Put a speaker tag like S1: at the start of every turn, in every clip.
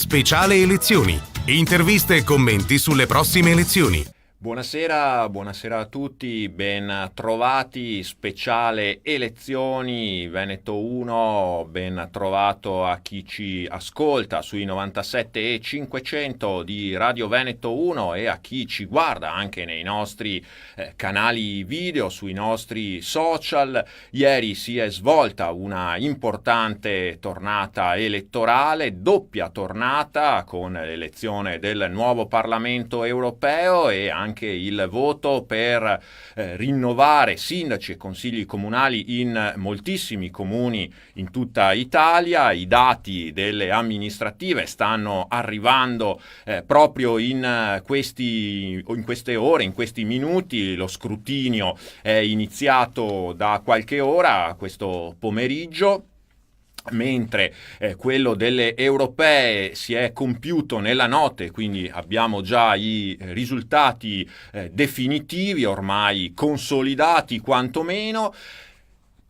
S1: speciale elezioni. Interviste e commenti sulle prossime elezioni.
S2: Buonasera a tutti, ben trovati, speciale elezioni Veneto 1, ben trovato a chi ci ascolta sui 97 e 500 di Radio Veneto 1 e a chi ci guarda anche nei nostri canali video, sui nostri social. Ieri si è svolta una importante tornata elettorale, doppia tornata con l'elezione del nuovo Parlamento europeo e anche il voto per rinnovare sindaci e consigli comunali in moltissimi comuni in tutta Italia. I dati delle amministrative stanno arrivando proprio in queste ore, in questi minuti. Lo scrutinio è iniziato da qualche ora, questo pomeriggio, mentre quello delle europee si è compiuto nella notte, quindi abbiamo già i risultati definitivi, ormai consolidati quantomeno.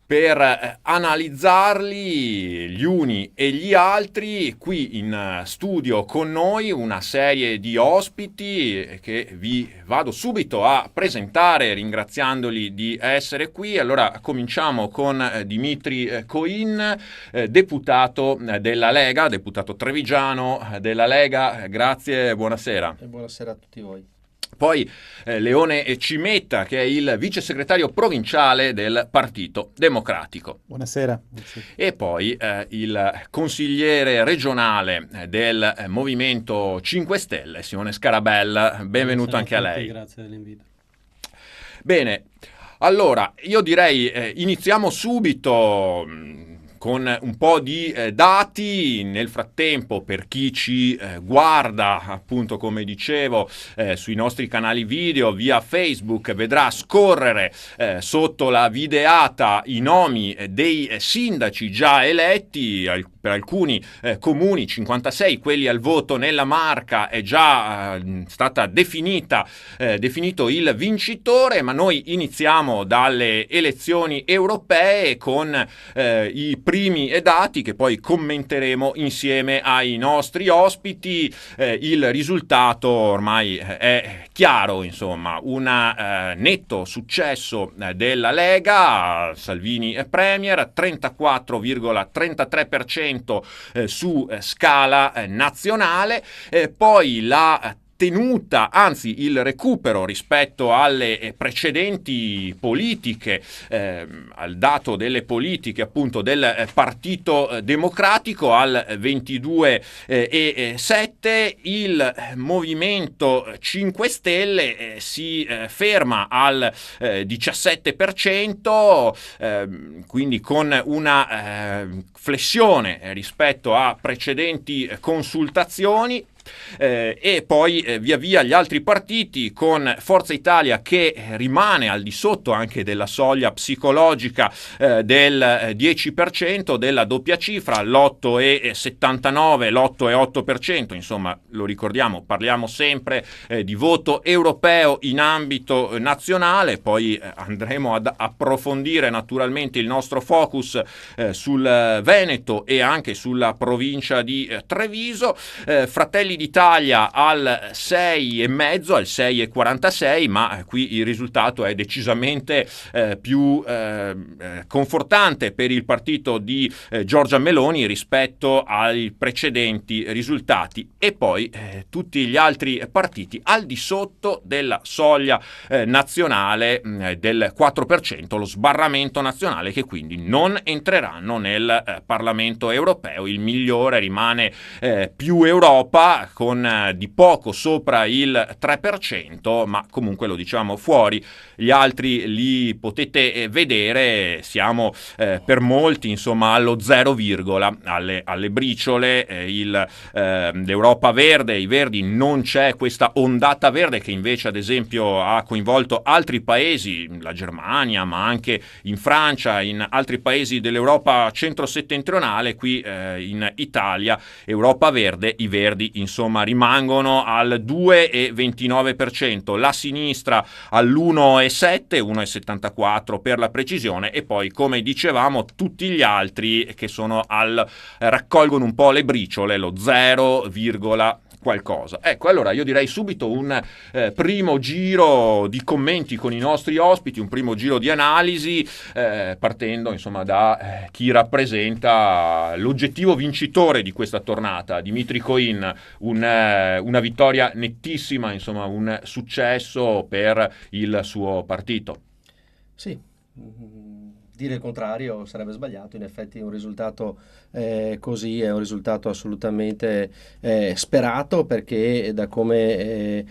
S2: Per analizzarli gli uni e gli altri, qui in studio con noi una serie di ospiti che vi vado subito a presentare ringraziandoli di essere qui. Allora cominciamo con Dimitri Coin, deputato della Lega, deputato trevigiano della Lega. Grazie, buonasera.
S3: E buonasera a tutti voi.
S2: Poi Leone Cimetta, che è il vice segretario provinciale del Partito Democratico.
S4: Buonasera.
S2: E poi il consigliere regionale del Movimento 5 Stelle, Simone Scarabella. Benvenuto anche a lei.
S3: Grazie dell'invito.
S2: Bene, allora io direi iniziamo subito con un po' di dati. Nel frattempo, per chi ci guarda, appunto come dicevo, sui nostri canali video via Facebook, vedrà scorrere sotto la videata i nomi dei sindaci già eletti. Per alcuni comuni, 56, quelli al voto nella Marca, è già stata definito il vincitore, ma noi iniziamo dalle elezioni europee con i primi dati che poi commenteremo insieme ai nostri ospiti. Il risultato ormai è chiaro, insomma, un netto successo della Lega. Salvini premier, 34,33% su scala nazionale. Poi la tenuta, anzi il recupero rispetto alle precedenti politiche, al dato delle politiche appunto del Partito Democratico al 22,7%, il Movimento 5 Stelle si ferma al 17%, quindi con una flessione rispetto a precedenti consultazioni. E poi via via gli altri partiti, con Forza Italia che rimane al di sotto anche della soglia psicologica del 10%, della doppia cifra, l'8,79%, l'8,8%, insomma lo ricordiamo, parliamo sempre di voto europeo in ambito nazionale. Poi andremo ad approfondire naturalmente il nostro focus sul Veneto e anche sulla provincia di Treviso. Fratelli d'Italia al 6,5, al 6,46, ma qui il risultato è decisamente più confortante per il partito di Giorgia Meloni rispetto ai precedenti risultati. E poi tutti gli altri partiti al di sotto della soglia nazionale del 4%, lo sbarramento nazionale, che quindi non entreranno nel Parlamento europeo. Il migliore rimane Più Europa, con di poco sopra il 3%, ma comunque lo diciamo fuori. Gli altri li potete vedere, siamo per molti insomma allo 0, alle briciole. L'Europa Verde, i Verdi, non c'è questa ondata verde che invece ad esempio ha coinvolto altri paesi, la Germania, ma anche in Francia, in altri paesi dell'Europa centro-settentrionale. Qui in Italia Europa Verde, i Verdi insomma insomma rimangono al 2,29%, la sinistra all'1,7, 1,74 per la precisione, e poi come dicevamo tutti gli altri che sono raccolgono un po' le briciole, lo 0, qualcosa. Ecco, allora io direi subito un primo giro di commenti con i nostri ospiti, un primo giro di analisi, partendo insomma da chi rappresenta l'oggettivo vincitore di questa tornata, Dmitry Koin, una vittoria nettissima, insomma un successo per il suo partito.
S3: Sì, dire il contrario sarebbe sbagliato. In effetti un risultato così è un risultato assolutamente sperato, perché da come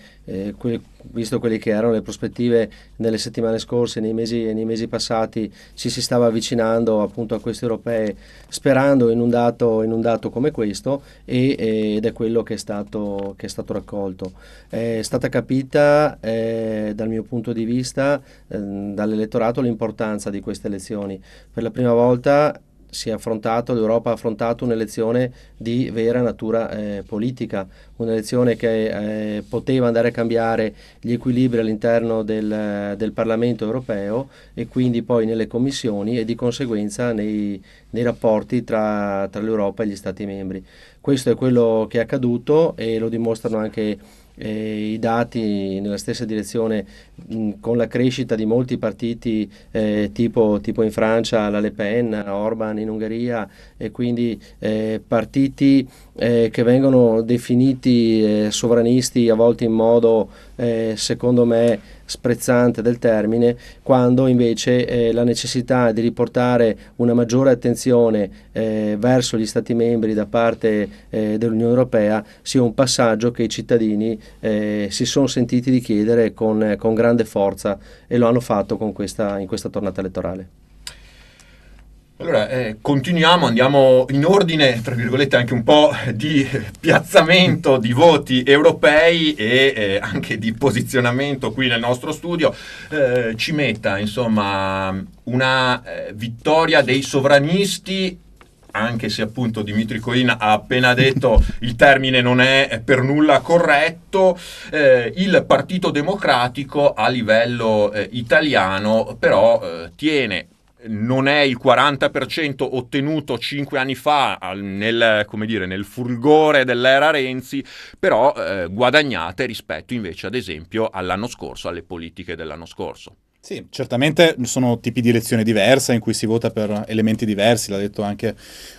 S3: visto quelle che erano le prospettive nelle settimane scorse, nei mesi passati, ci si stava avvicinando appunto a queste europee sperando in un dato come questo, ed è quello che è stato raccolto. È stata capita dal mio punto di vista dall'elettorato l'importanza di queste elezioni. Per la prima volta l'Europa ha affrontato un'elezione di vera natura politica, un'elezione che poteva andare a cambiare gli equilibri all'interno del Parlamento europeo, e quindi poi nelle commissioni, e di conseguenza nei rapporti tra l'Europa e gli Stati membri. Questo è quello che è accaduto, e lo dimostrano anche i dati nella stessa direzione, con la crescita di molti partiti tipo in Francia la Le Pen, Orban in Ungheria, e quindi partiti che vengono definiti sovranisti, a volte in modo secondo me sprezzante del termine, quando invece la necessità di riportare una maggiore attenzione verso gli Stati membri da parte dell'Unione Europea sia un passaggio che i cittadini si sono sentiti richiedere con grande forza, e lo hanno fatto in questa tornata elettorale.
S2: Allora, continuiamo, andiamo in ordine, tra virgolette, anche un po' di piazzamento di voti europei e anche di posizionamento qui nel nostro studio. Ci metta, insomma, una vittoria dei sovranisti, anche se appunto Dmitry Koin ha appena detto il termine non è per nulla corretto. Il Partito Democratico a livello italiano però non è il 40% ottenuto 5 anni fa nel fulgore dell'era Renzi, però guadagnate rispetto invece ad esempio all'anno scorso, alle politiche dell'anno scorso.
S4: Sì, certamente sono tipi di elezione diversa in cui si vota per elementi diversi, l'ha detto anche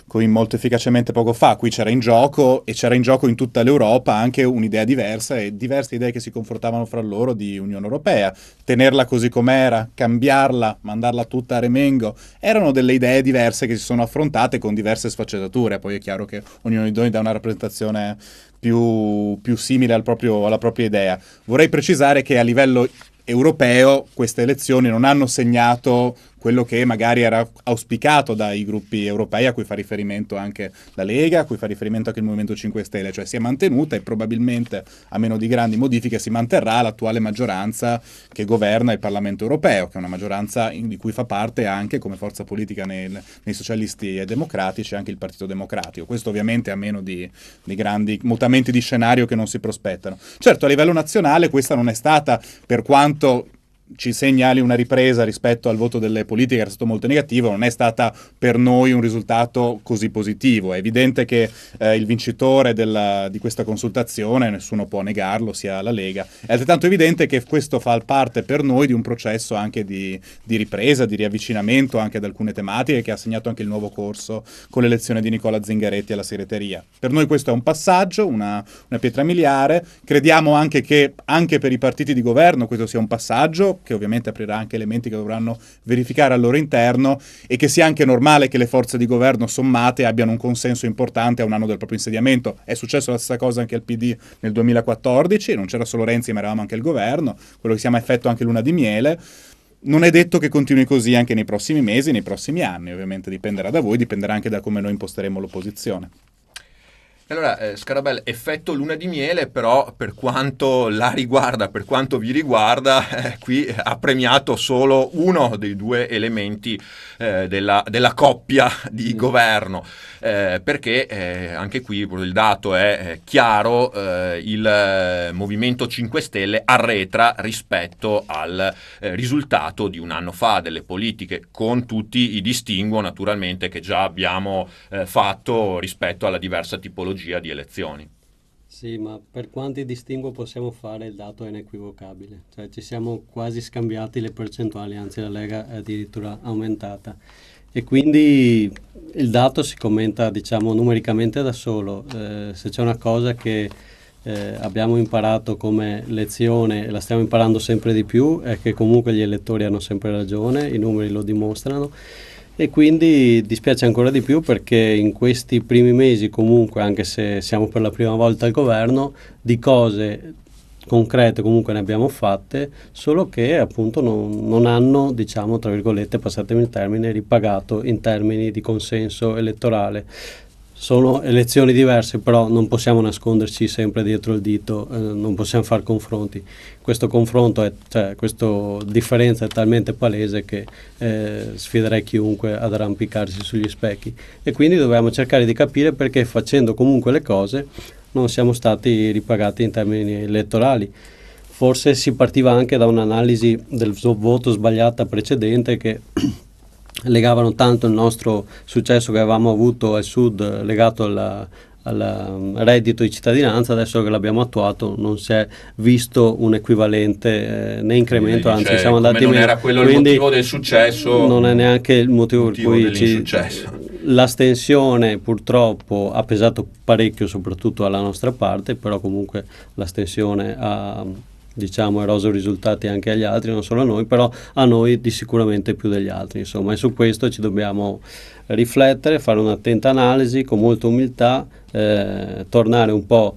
S4: Coin molto efficacemente poco fa. Qui c'era in gioco in tutta l'Europa anche un'idea diversa e diverse idee che si confrontavano fra loro di Unione Europea. Tenerla così com'era, cambiarla, mandarla tutta a remengo, erano delle idee diverse che si sono affrontate con diverse sfaccettature. Poi è chiaro che ognuno di noi dà una rappresentazione più simile alla propria idea. Vorrei precisare che a livello europeo queste elezioni non hanno segnato quello che magari era auspicato dai gruppi europei a cui fa riferimento anche la Lega, a cui fa riferimento anche il Movimento 5 Stelle, cioè si è mantenuta e probabilmente, a meno di grandi modifiche, si manterrà l'attuale maggioranza che governa il Parlamento europeo, che è una maggioranza di cui fa parte anche come forza politica nei socialisti e democratici anche il Partito Democratico. Questo ovviamente a meno di grandi mutamenti di scenario che non si prospettano. Certo, a livello nazionale questa non è stata, per quanto ci segnali una ripresa rispetto al voto delle politiche, era stato molto negativo, non è stata per noi un risultato così positivo. È evidente che il vincitore di questa consultazione, nessuno può negarlo, sia la Lega. È altrettanto evidente che questo fa parte per noi di un processo anche di ripresa, di riavvicinamento anche ad alcune tematiche, che ha segnato anche il nuovo corso con l'elezione di Nicola Zingaretti alla segreteria. Per noi questo è un passaggio, una pietra miliare. Crediamo anche che anche per i partiti di governo questo sia un passaggio che ovviamente aprirà anche elementi che dovranno verificare al loro interno, e che sia anche normale che le forze di governo sommate abbiano un consenso importante a un anno del proprio insediamento. È successo la stessa cosa anche al PD nel 2014, non c'era solo Renzi ma eravamo anche il governo, quello che si chiama effetto anche luna di miele. Non è detto che continui così anche nei prossimi mesi, nei prossimi anni, ovviamente dipenderà da voi, dipenderà anche da come noi imposteremo l'opposizione.
S2: Allora, Scarabella, effetto luna di miele, però per quanto la riguarda, per quanto vi riguarda, qui ha premiato solo uno dei due elementi della coppia di governo, perché anche qui il dato è chiaro, il Movimento 5 Stelle arretra rispetto al risultato di un anno fa delle politiche, con tutti i distinguo naturalmente che già abbiamo fatto rispetto alla diversa tipologia di elezioni.
S5: Sì, ma per quanti distinguo possiamo fare, il dato è inequivocabile. Cioè ci siamo quasi scambiati le percentuali, anzi la Lega è addirittura aumentata. E quindi il dato si commenta, diciamo, numericamente da solo. Se c'è una cosa che abbiamo imparato come lezione e la stiamo imparando sempre di più, è che comunque gli elettori hanno sempre ragione, i numeri lo dimostrano. E quindi dispiace ancora di più perché in questi primi mesi comunque, anche se siamo per la prima volta al governo, di cose concrete comunque ne abbiamo fatte, solo che appunto non hanno, diciamo, tra virgolette, passatemi il termine, ripagato in termini di consenso elettorale. Sono elezioni diverse, però non possiamo nasconderci sempre dietro il dito, non possiamo fare confronti. Questo confronto, questa differenza è talmente palese che sfiderei chiunque ad arrampicarsi sugli specchi. E quindi dobbiamo cercare di capire perché, facendo comunque le cose, non siamo stati ripagati in termini elettorali. Forse si partiva anche da un'analisi del voto sbagliata precedente che legavano tanto il nostro successo che avevamo avuto al sud legato al reddito di cittadinanza. Adesso che l'abbiamo attuato non si è visto un equivalente né incremento, anzi siamo andati
S2: non
S5: meno.
S2: Era quello il
S5: Quindi
S2: motivo del successo,
S5: non è neanche il motivo per cui l'astensione purtroppo ha pesato parecchio, soprattutto alla nostra parte, però comunque l'astensione ha, diciamo, eroso risultati anche agli altri, non solo a noi, però a noi di sicuramente più degli altri, insomma, e su questo ci dobbiamo riflettere, fare un'attenta analisi con molta umiltà, tornare un po'.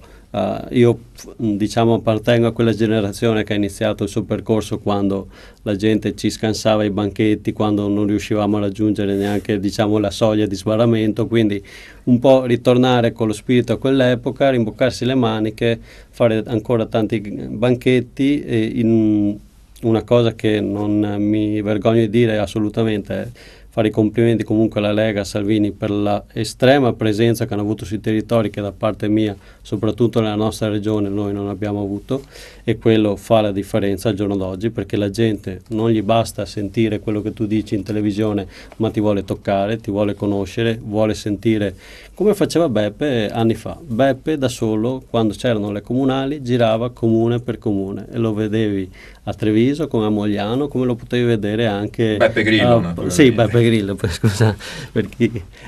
S5: Io diciamo appartengo a quella generazione che ha iniziato il suo percorso quando la gente ci scansava i banchetti, quando non riuscivamo a raggiungere neanche, diciamo, la soglia di sbarramento, quindi un po' ritornare con lo spirito a quell'epoca, rimboccarsi le maniche, fare ancora tanti banchetti, e in una cosa che non mi vergogno di dire assolutamente è fare i complimenti comunque alla Lega, a Salvini, per la estrema presenza che hanno avuto sui territori, che da parte mia, soprattutto nella nostra regione, noi non abbiamo avuto, e quello fa la differenza al giorno d'oggi, perché la gente non gli basta sentire quello che tu dici in televisione, ma ti vuole toccare, ti vuole conoscere, vuole sentire, come faceva Beppe anni fa. Beppe da solo, quando c'erano le comunali, girava comune per comune e lo vedevi a Treviso, come a Mogliano, come lo potevi vedere anche
S2: Beppe Grillo,
S5: sì, Beppe Grillo, scusa,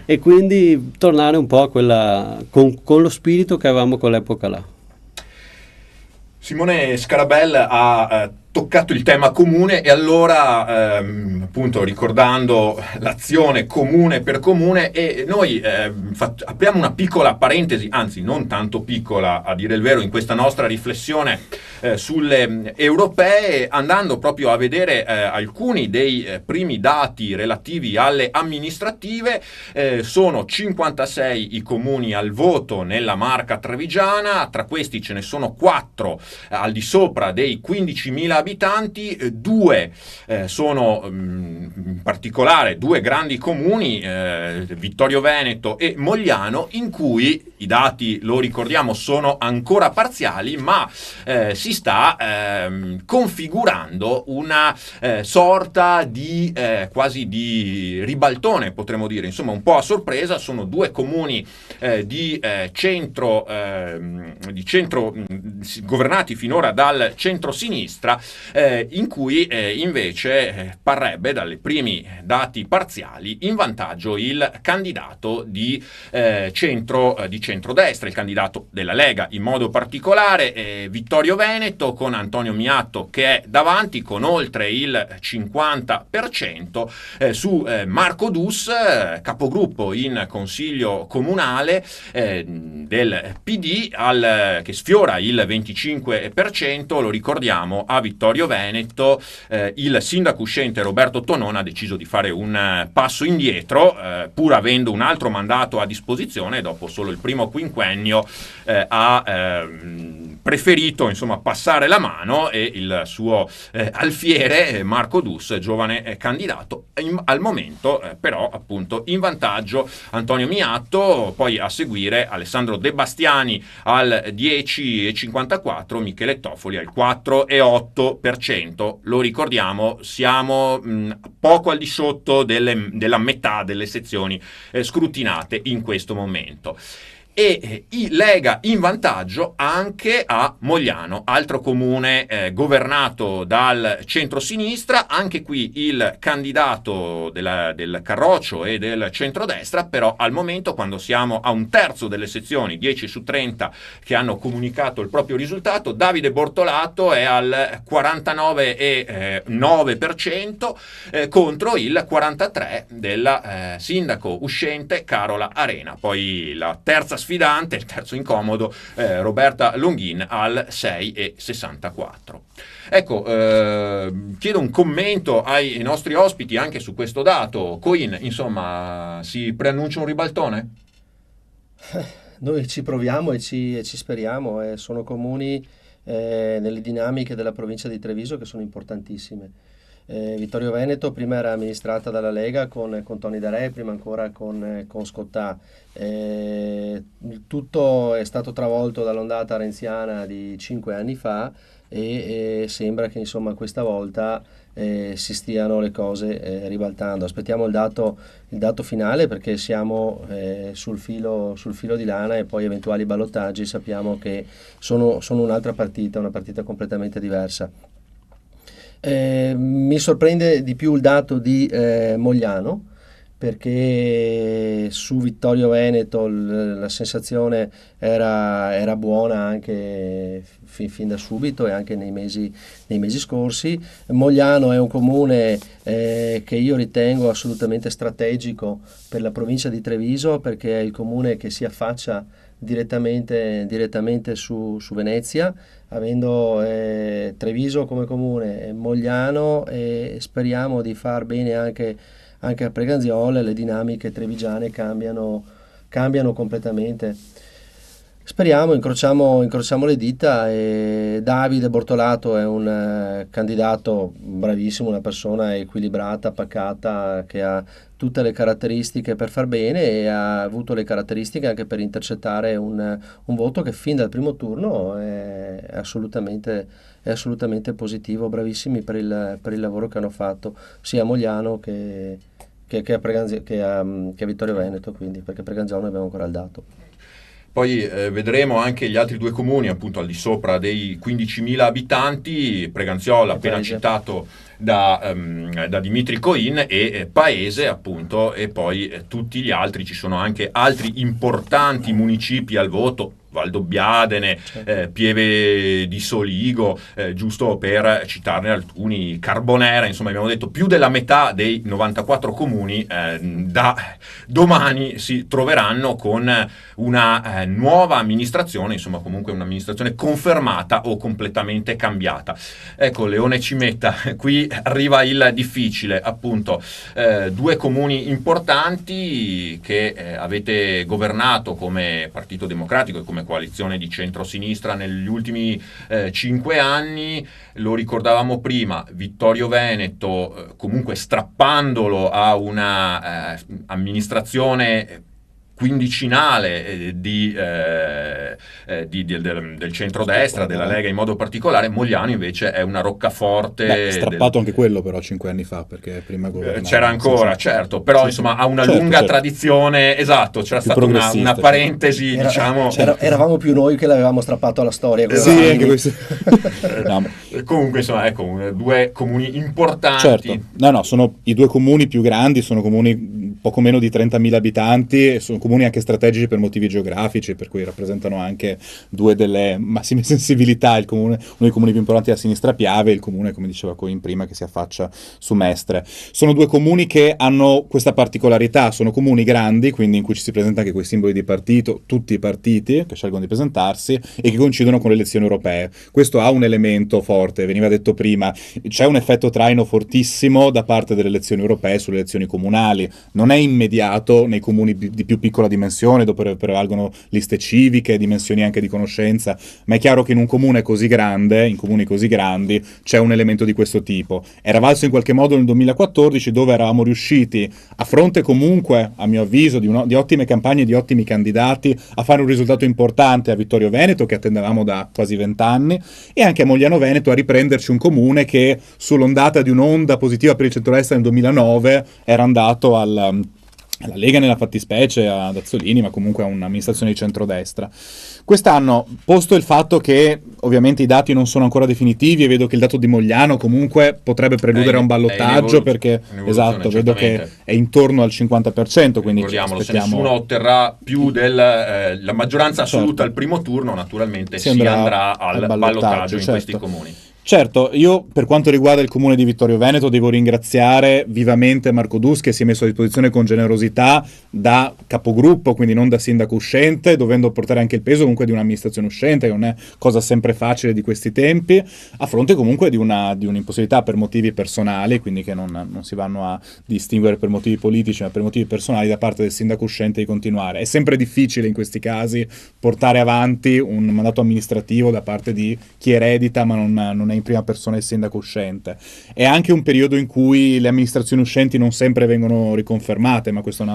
S5: e quindi tornare un po' a quella con lo spirito che avevamo quell'epoca là.
S2: Simone Scarabella ha toccato il tema comune, e allora appunto ricordando l'azione comune per comune, e noi apriamo una piccola parentesi, anzi non tanto piccola a dire il vero, in questa nostra riflessione sulle europee, andando proprio a vedere alcuni dei primi dati relativi alle amministrative. Sono 56 i comuni al voto nella Marca trevigiana, tra questi ce ne sono 4 al di sopra dei 15.000 abitanti, 2 sono in particolare 2 grandi comuni, Vittorio Veneto e Mogliano, in cui i dati, lo ricordiamo, sono ancora parziali, ma si sta configurando una sorta di quasi di ribaltone, potremmo dire, insomma un po' a sorpresa. Sono 2 comuni di centro governati finora dal centro-sinistra, in cui invece parrebbe, dalle primi dati parziali, in vantaggio il candidato di centrodestra, il candidato della Lega in modo particolare, Vittorio Veneto, con Antonio Miatto che è davanti con oltre il 50%, su Marco Dus, capogruppo in consiglio comunale del PD, che sfiora il 25%. Lo ricordiamo, a Vittorio Veneto il sindaco uscente Roberto Tonone ha deciso di fare un passo indietro, pur avendo un altro mandato a disposizione dopo solo il primo primo quinquennio ha preferito insomma passare la mano, e il suo alfiere Marco Dus, giovane candidato, al momento però appunto in vantaggio Antonio Miatto, poi a seguire Alessandro De Bastiani al 10,54, Michele Toffoli al 4,8%. Lo ricordiamo, siamo poco al di sotto della metà delle sezioni scrutinate in questo momento. E Lega in vantaggio anche a Mogliano, altro comune governato dal centro-sinistra. Anche qui il candidato del Carroccio e del centrodestra, però al momento, quando siamo a un terzo delle sezioni, 10 su 30 che hanno comunicato il proprio risultato, Davide Bortolato è al 49,9% contro il 43% del sindaco uscente Carola Arena. Poi la terza sfidante, il terzo incomodo, Roberta Longhin al 6,64%. Ecco, chiedo un commento ai nostri ospiti anche su questo dato. Coin, insomma, si preannuncia un ribaltone?
S3: Noi ci proviamo e ci speriamo. Sono comuni nelle dinamiche della provincia di Treviso che sono importantissime. Vittorio Veneto prima era amministrata dalla Lega con Toni Darè, prima ancora con Scottà. Tutto è stato travolto dall'ondata renziana di 5 anni fa e sembra che insomma questa volta si stiano le cose ribaltando. Aspettiamo il dato finale, perché siamo sul filo di lana, e poi eventuali ballottaggi sappiamo che sono un'altra partita, una partita completamente diversa. Mi sorprende di più il dato di Mogliano, perché su Vittorio Veneto la sensazione era buona anche fin da subito e anche nei mesi scorsi. Mogliano è un comune che io ritengo assolutamente strategico per la provincia di Treviso, perché è il comune che si affaccia direttamente su Venezia, avendo Treviso come comune, Mogliano, e speriamo di far bene anche a Preganziole. Le dinamiche trevigiane cambiano completamente. Speriamo, incrociamo le dita. E Davide Bortolato è un candidato bravissimo, una persona equilibrata, pacata, che ha tutte le caratteristiche per far bene, e ha avuto le caratteristiche anche per intercettare un voto che fin dal primo turno è assolutamente positivo. Bravissimi per il lavoro che hanno fatto sia a Mogliano che a Vittorio Veneto, quindi, perché Preganzione abbiamo ancora il dato.
S2: Poi vedremo anche gli altri due comuni, appunto al di sopra dei 15.000 abitanti, Preganziola, appena citato da Dimitri Coin, e Paese, appunto, e poi tutti gli altri. Ci sono anche altri importanti municipi al voto, Valdobbiadene, Pieve di Soligo, giusto per citarne alcuni, Carbonera. Insomma, abbiamo detto più della metà dei 94 comuni da domani si troveranno con una nuova amministrazione, insomma comunque un'amministrazione confermata o completamente cambiata. Ecco, Leone Cimetta, qui arriva il difficile, appunto, due comuni importanti che avete governato come Partito Democratico e come coalizione di centrosinistra negli ultimi 5 anni. Lo ricordavamo prima, Vittorio Veneto, comunque strappandolo a una amministrazione quindicinale del centrodestra, della Lega in modo particolare. Mogliano invece è una roccaforte.
S4: Strappato anche quello però 5 anni fa, perché prima
S2: c'era ancora, certo, però insomma ha una lunga tradizione. Esatto, c'era stata una parentesi, diciamo.
S3: Eravamo più noi che l'avevamo strappato alla storia.
S4: Sì, anche questo.
S2: Comunque insomma, ecco, due comuni importanti.
S4: Certo, no, sono i due comuni più grandi, sono comuni poco meno di 30.000 abitanti, e sono comuni anche strategici per motivi geografici, per cui rappresentano anche due delle massime sensibilità. Uno dei comuni più importanti a sinistra Piave, il comune, come diceva Coin prima, che si affaccia su Mestre. Sono due comuni che hanno questa particolarità, sono comuni grandi, quindi in cui ci si presenta anche quei simboli di partito, tutti i partiti che scelgono di presentarsi, e che coincidono con le elezioni europee. Questo ha un elemento forte, veniva detto prima, c'è un effetto traino fortissimo da parte delle elezioni europee sulle elezioni comunali. Non è immediato nei comuni di più piccola dimensione, dove prevalgono liste civiche, dimensioni anche di conoscenza, ma è chiaro che in un comune così grande, in comuni così grandi, c'è un elemento di questo tipo. Era valso in qualche modo nel 2014, dove eravamo riusciti, a fronte comunque, a mio avviso, di ottime campagne, di ottimi candidati, a fare un risultato importante a Vittorio Veneto, che attendevamo da quasi 20 anni, e anche a Mogliano Veneto, a riprenderci un comune che sull'ondata di un'onda positiva per il centrodestra nel 2009 era andato alla Lega nella fattispecie, ad Azzolini, ma comunque a un'amministrazione di centrodestra. Quest'anno, posto il fatto che ovviamente i dati non sono ancora definitivi, e vedo che il dato di Mogliano comunque potrebbe preludere a un ballottaggio, perché esatto, vedo che è intorno al 50%, quindi
S2: ricordiamolo, se nessuno otterrà più la maggioranza assoluta al primo turno, naturalmente si andrà al ballottaggio in questi comuni.
S4: Certo, io per quanto riguarda il comune di Vittorio Veneto devo ringraziare vivamente Marco Dus, che si è messo a disposizione con generosità da capogruppo, quindi non da sindaco uscente, dovendo portare anche il peso comunque di un'amministrazione uscente, che non è cosa sempre facile di questi tempi, a fronte comunque di un'impossibilità per motivi personali, quindi che non si vanno a distinguere per motivi politici, ma per motivi personali da parte del sindaco uscente di continuare. È sempre difficile in questi casi portare avanti un mandato amministrativo da parte di chi eredita, ma non è in prima persona il sindaco uscente. È anche un periodo in cui le amministrazioni uscenti non sempre vengono riconfermate, ma questo è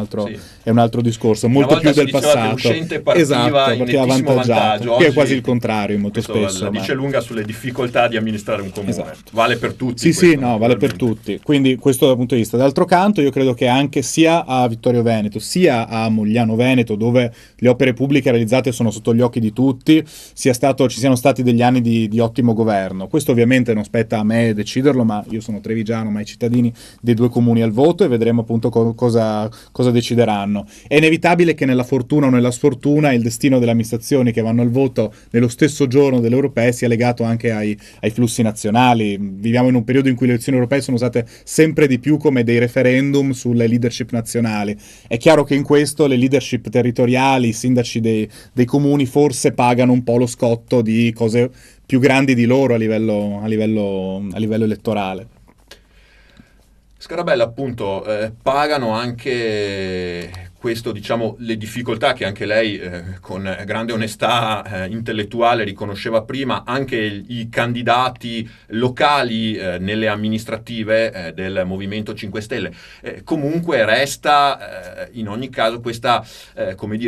S4: un altro discorso, molto più del passato.
S2: Partiva avvantaggiato,
S4: che è quasi il contrario molto spesso.
S2: La dice lunga sulle difficoltà di amministrare un comune. Esatto. Vale per tutti.
S4: Vale per tutti. Quindi questo dal punto di vista. D'altro canto io credo che anche sia a Vittorio Veneto sia a Mogliano Veneto, dove le opere pubbliche realizzate sono sotto gli occhi di tutti, ci siano stati degli anni di ottimo governo. Questo ovviamente non spetta a me deciderlo, ma io sono trevigiano, ma i cittadini dei due comuni al voto, e vedremo appunto cosa decideranno. È inevitabile che nella fortuna o nella sfortuna il destino delle amministrazioni che vanno al voto nello stesso giorno delle europee sia legato anche ai flussi nazionali. Viviamo in un periodo in cui le elezioni europee sono usate sempre di più come dei referendum sulle leadership nazionali. È chiaro che in questo le leadership territoriali, i sindaci dei comuni forse pagano un po' lo scotto di cose più grandi di loro a livello elettorale.
S2: Scarabella, appunto, pagano anche questo, diciamo, le difficoltà che anche lei con grande onestà intellettuale riconosceva prima, anche i candidati locali nelle amministrative del Movimento 5 Stelle. Comunque resta in ogni caso questa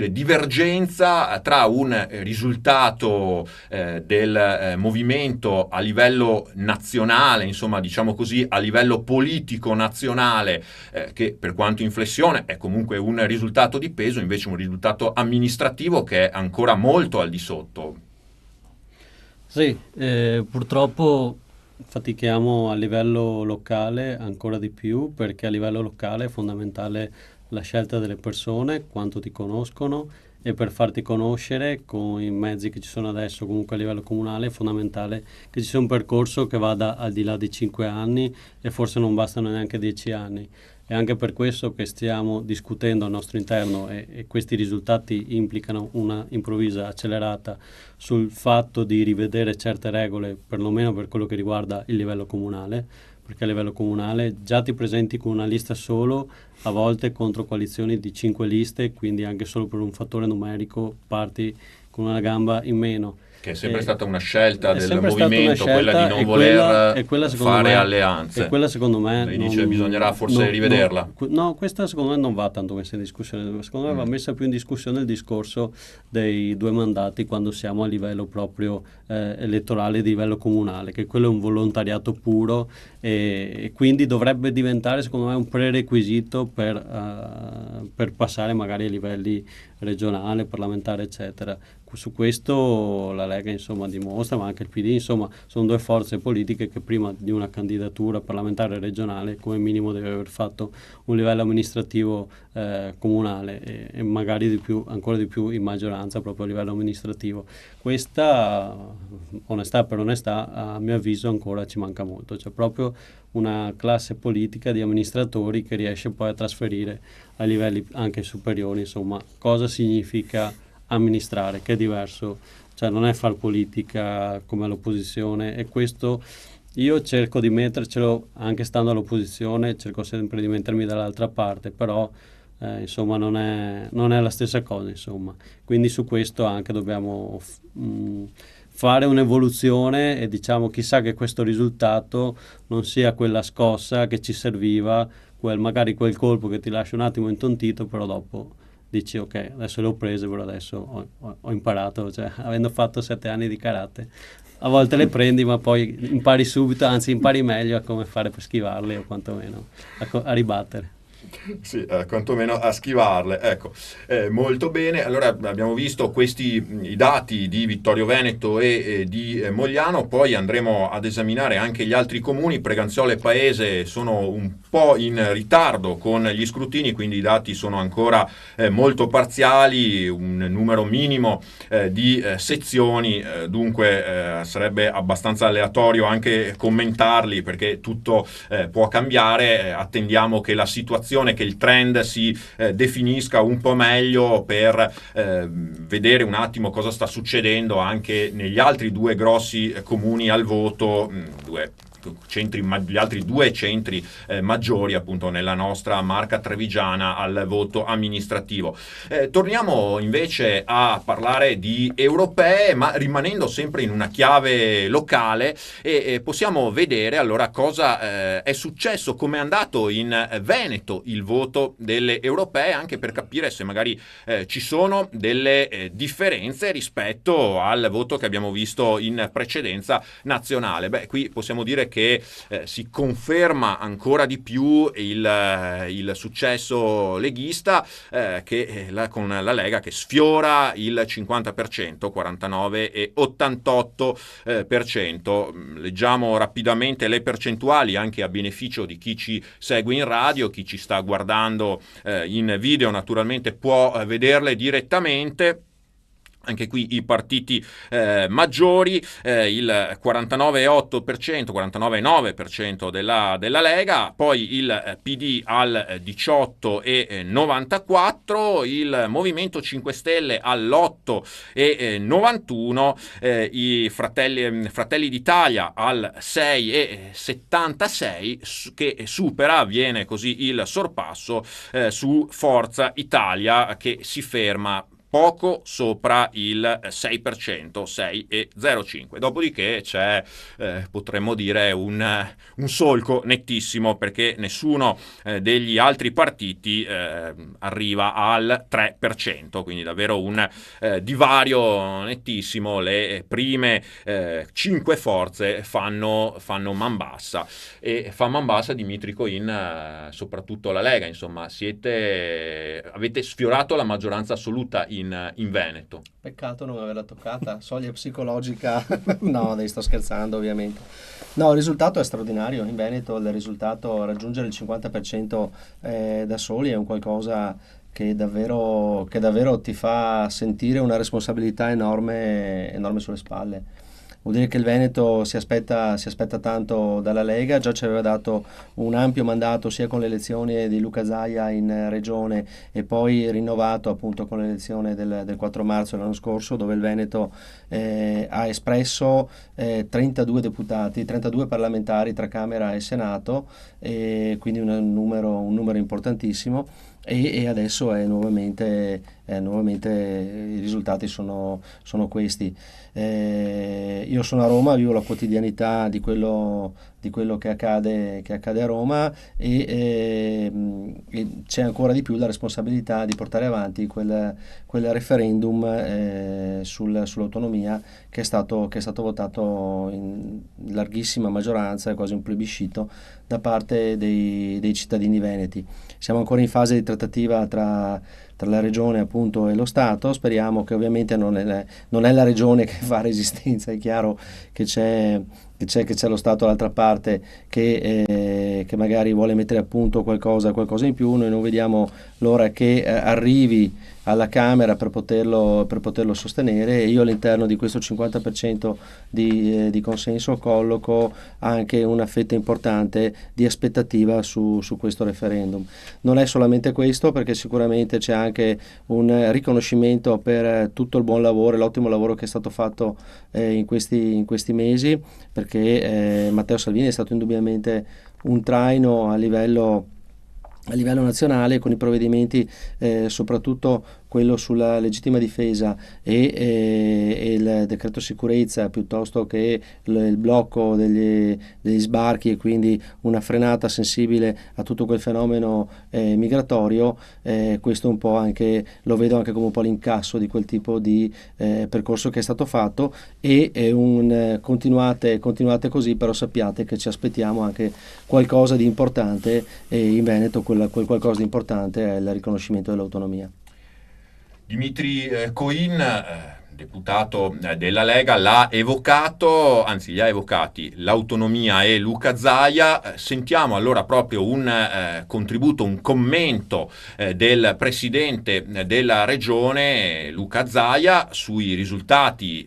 S2: divergenza tra un risultato del movimento a livello nazionale, insomma, diciamo così, a livello politico nazionale, che per quanto in flessione è comunque un risultato di peso, invece un risultato amministrativo che è ancora molto al di sotto.
S5: Sì, purtroppo fatichiamo a livello locale ancora di più, perché a livello locale è fondamentale la scelta delle persone, quanto ti conoscono, e per farti conoscere con i mezzi che ci sono adesso comunque a livello comunale è fondamentale che ci sia un percorso che vada al di là di 5 anni, e forse non bastano neanche 10 anni. È anche per questo che stiamo discutendo al nostro interno, e questi risultati implicano una improvvisa accelerata sul fatto di rivedere certe regole, perlomeno per quello che riguarda il livello comunale, perché a livello comunale già ti presenti con una lista solo, a volte contro coalizioni di 5 liste, quindi anche solo per un fattore numerico parti con una gamba in meno.
S2: Che è sempre stata una scelta del movimento, quella di non voler fare alleanze.
S5: E quella secondo me...
S2: Lei dice bisognerà forse rivederla.
S5: No, questa secondo me non va tanto messa in discussione, secondo me va messa più in discussione il discorso dei 2 mandati quando siamo a livello proprio elettorale, di livello comunale, che quello è un volontariato puro, e quindi dovrebbe diventare secondo me un prerequisito per passare magari ai livelli regionale, parlamentare, eccetera. Su questo la Lega insomma dimostra, ma anche il PD, insomma sono 2 forze politiche che prima di una candidatura parlamentare regionale come minimo deve aver fatto un livello amministrativo comunale, e magari ancora di più in maggioranza proprio a livello amministrativo. Questa onestà per onestà, a mio avviso ancora ci manca molto, c'è proprio una classe politica di amministratori che riesce poi a trasferire a livelli anche superiori insomma cosa significa amministrare, che è diverso, cioè non è far politica come l'opposizione, e questo io cerco di mettercelo anche stando all'opposizione, cerco sempre di mettermi dall'altra parte, però insomma non è la stessa cosa, insomma. Quindi su questo anche dobbiamo fare un'evoluzione, e diciamo chissà che questo risultato non sia quella scossa che ci serviva, magari quel colpo che ti lascia un attimo intontito, però dopo dici ok, adesso le ho prese, però adesso ho imparato, cioè avendo fatto 7 anni di karate a volte le prendi ma poi impari subito, anzi impari meglio a come fare per schivarle, o quantomeno a ribattere.
S2: Sì, quantomeno a schivarle, ecco. Molto bene. Allora abbiamo visto i dati di Vittorio Veneto e di Mogliano, poi andremo ad esaminare anche gli altri comuni. Preganziola e Paese sono un po' in ritardo con gli scrutini, quindi i dati sono ancora molto parziali, un numero minimo di sezioni, dunque sarebbe abbastanza aleatorio anche commentarli, perché tutto può cambiare. Attendiamo che la situazione, che il trend si definisca un po' meglio per vedere un attimo cosa sta succedendo anche negli altri 2 grossi comuni al voto, gli altri 2 centri maggiori appunto nella nostra Marca Trevigiana al voto amministrativo. Torniamo invece a parlare di europee, ma rimanendo sempre in una chiave locale, e possiamo vedere allora cosa è successo, come è andato in Veneto il voto delle europee, anche per capire se magari ci sono delle differenze rispetto al voto che abbiamo visto in precedenza nazionale. Qui possiamo dire che si conferma ancora di più il successo leghista, con la Lega che sfiora il 50%, 49,88%. Leggiamo rapidamente le percentuali anche a beneficio di chi ci segue in radio. Chi ci sta guardando in video naturalmente può vederle direttamente. Anche qui i partiti maggiori, il 49,8%, 49,9% della Lega, poi il PD al 18,94%, il Movimento 5 Stelle all'8,91%, i Fratelli d'Italia al 6,76%, che viene così il sorpasso su Forza Italia, che si ferma poco sopra il 6%, 6,05%. Dopodiché c'è, potremmo dire, un solco nettissimo, perché nessuno degli altri partiti arriva al 3%, quindi davvero un divario nettissimo. Le prime 5 forze fanno man bassa, e fa man bassa, Dimitri Coin, soprattutto la Lega. Insomma, avete sfiorato la maggioranza assoluta in Veneto.
S3: Peccato non averla toccata, soglia psicologica. No, dai, sto scherzando ovviamente. No, il risultato è straordinario. In Veneto il risultato, raggiungere il 50% da soli, è un qualcosa che davvero ti fa sentire una responsabilità enorme sulle spalle. Vuol dire che il Veneto si aspetta tanto dalla Lega. Già ci aveva dato un ampio mandato sia con l'elezione di Luca Zaia in regione, e poi rinnovato appunto con l'elezione del 4 marzo dell'anno scorso, dove il Veneto ha espresso 32 deputati, 32 parlamentari tra Camera e Senato, e quindi un numero importantissimo. E adesso nuovamente i risultati sono questi. Io sono a Roma, vivo la quotidianità di quello che accade a Roma, e c'è ancora di più la responsabilità di portare avanti quel referendum sull'autonomia che è stato votato in larghissima maggioranza, quasi un plebiscito, da parte dei cittadini veneti. Siamo ancora in fase di trattativa tra la regione appunto e lo Stato. Speriamo che, ovviamente non è la regione che fa resistenza, è chiaro che c'è lo Stato dall'altra parte che magari vuole mettere a punto qualcosa in più. Noi non vediamo l'ora che arrivi alla Camera per poterlo sostenere, e io all'interno di questo 50% di consenso colloco anche una fetta importante di aspettativa su questo referendum. Non è solamente questo, perché sicuramente c'è anche un riconoscimento per tutto il buon lavoro e l'ottimo lavoro che è stato fatto in questi mesi, perché Matteo Salvini è stato indubbiamente un traino a livello a livello nazionale con i provvedimenti, soprattutto quello sulla legittima difesa e il decreto sicurezza, piuttosto che il blocco degli sbarchi e quindi una frenata sensibile a tutto quel fenomeno migratorio. Questo un po' anche lo vedo anche come un po' l'incasso di quel tipo di percorso che è stato fatto, e continuate così, però sappiate che ci aspettiamo anche qualcosa di importante, e in Veneto quel qualcosa di importante è il riconoscimento dell'autonomia.
S2: Dimitri Coin, deputato della Lega, l'ha evocato, anzi li ha evocati l'autonomia e Luca Zaia. Sentiamo allora proprio un contributo, un commento del presidente della regione Luca Zaia sui risultati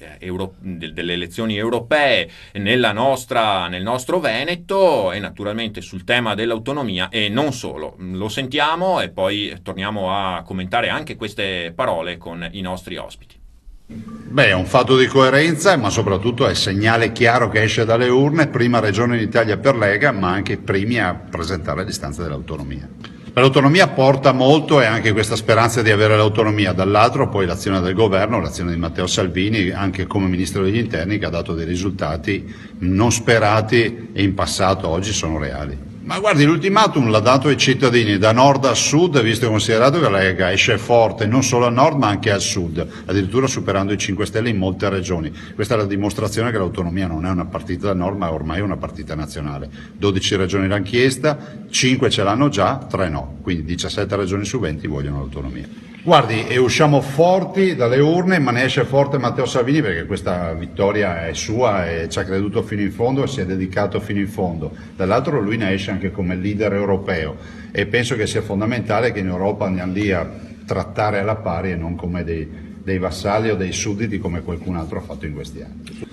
S2: delle elezioni europee nel nostro Veneto, e naturalmente sul tema dell'autonomia e non solo. Lo sentiamo e poi torniamo a commentare anche queste parole con i nostri ospiti.
S6: Beh, è un fatto di coerenza, ma soprattutto è segnale chiaro che esce dalle urne, prima regione in Italia per Lega, ma anche primi a presentare l'istanza dell'autonomia. L'autonomia porta molto, e anche questa speranza di avere l'autonomia, dall'altro poi l'azione del governo, l'azione di Matteo Salvini, anche come Ministro degli Interni, che ha dato dei risultati non sperati e in passato oggi sono reali. Ma guardi, l'ultimatum l'ha dato ai cittadini da nord a sud, visto e considerato che la Lega esce forte non solo al nord ma anche al sud, addirittura superando i 5 Stelle in molte regioni. Questa è la dimostrazione che l'autonomia non è una partita da nord, ma ormai è una partita nazionale. 12 regioni l'hanno chiesta, 5 ce l'hanno già, 3 no, quindi 17 regioni su 20 vogliono l'autonomia. Guardi, e usciamo forti dalle urne, ma ne esce forte Matteo Salvini, perché questa vittoria è sua e ci ha creduto fino in fondo e si è dedicato fino in fondo. Dall'altro lui ne esce anche come leader europeo, e penso che sia fondamentale che in Europa andiamo lì a trattare alla pari e non come dei vassalli o dei sudditi come qualcun altro ha fatto in questi anni.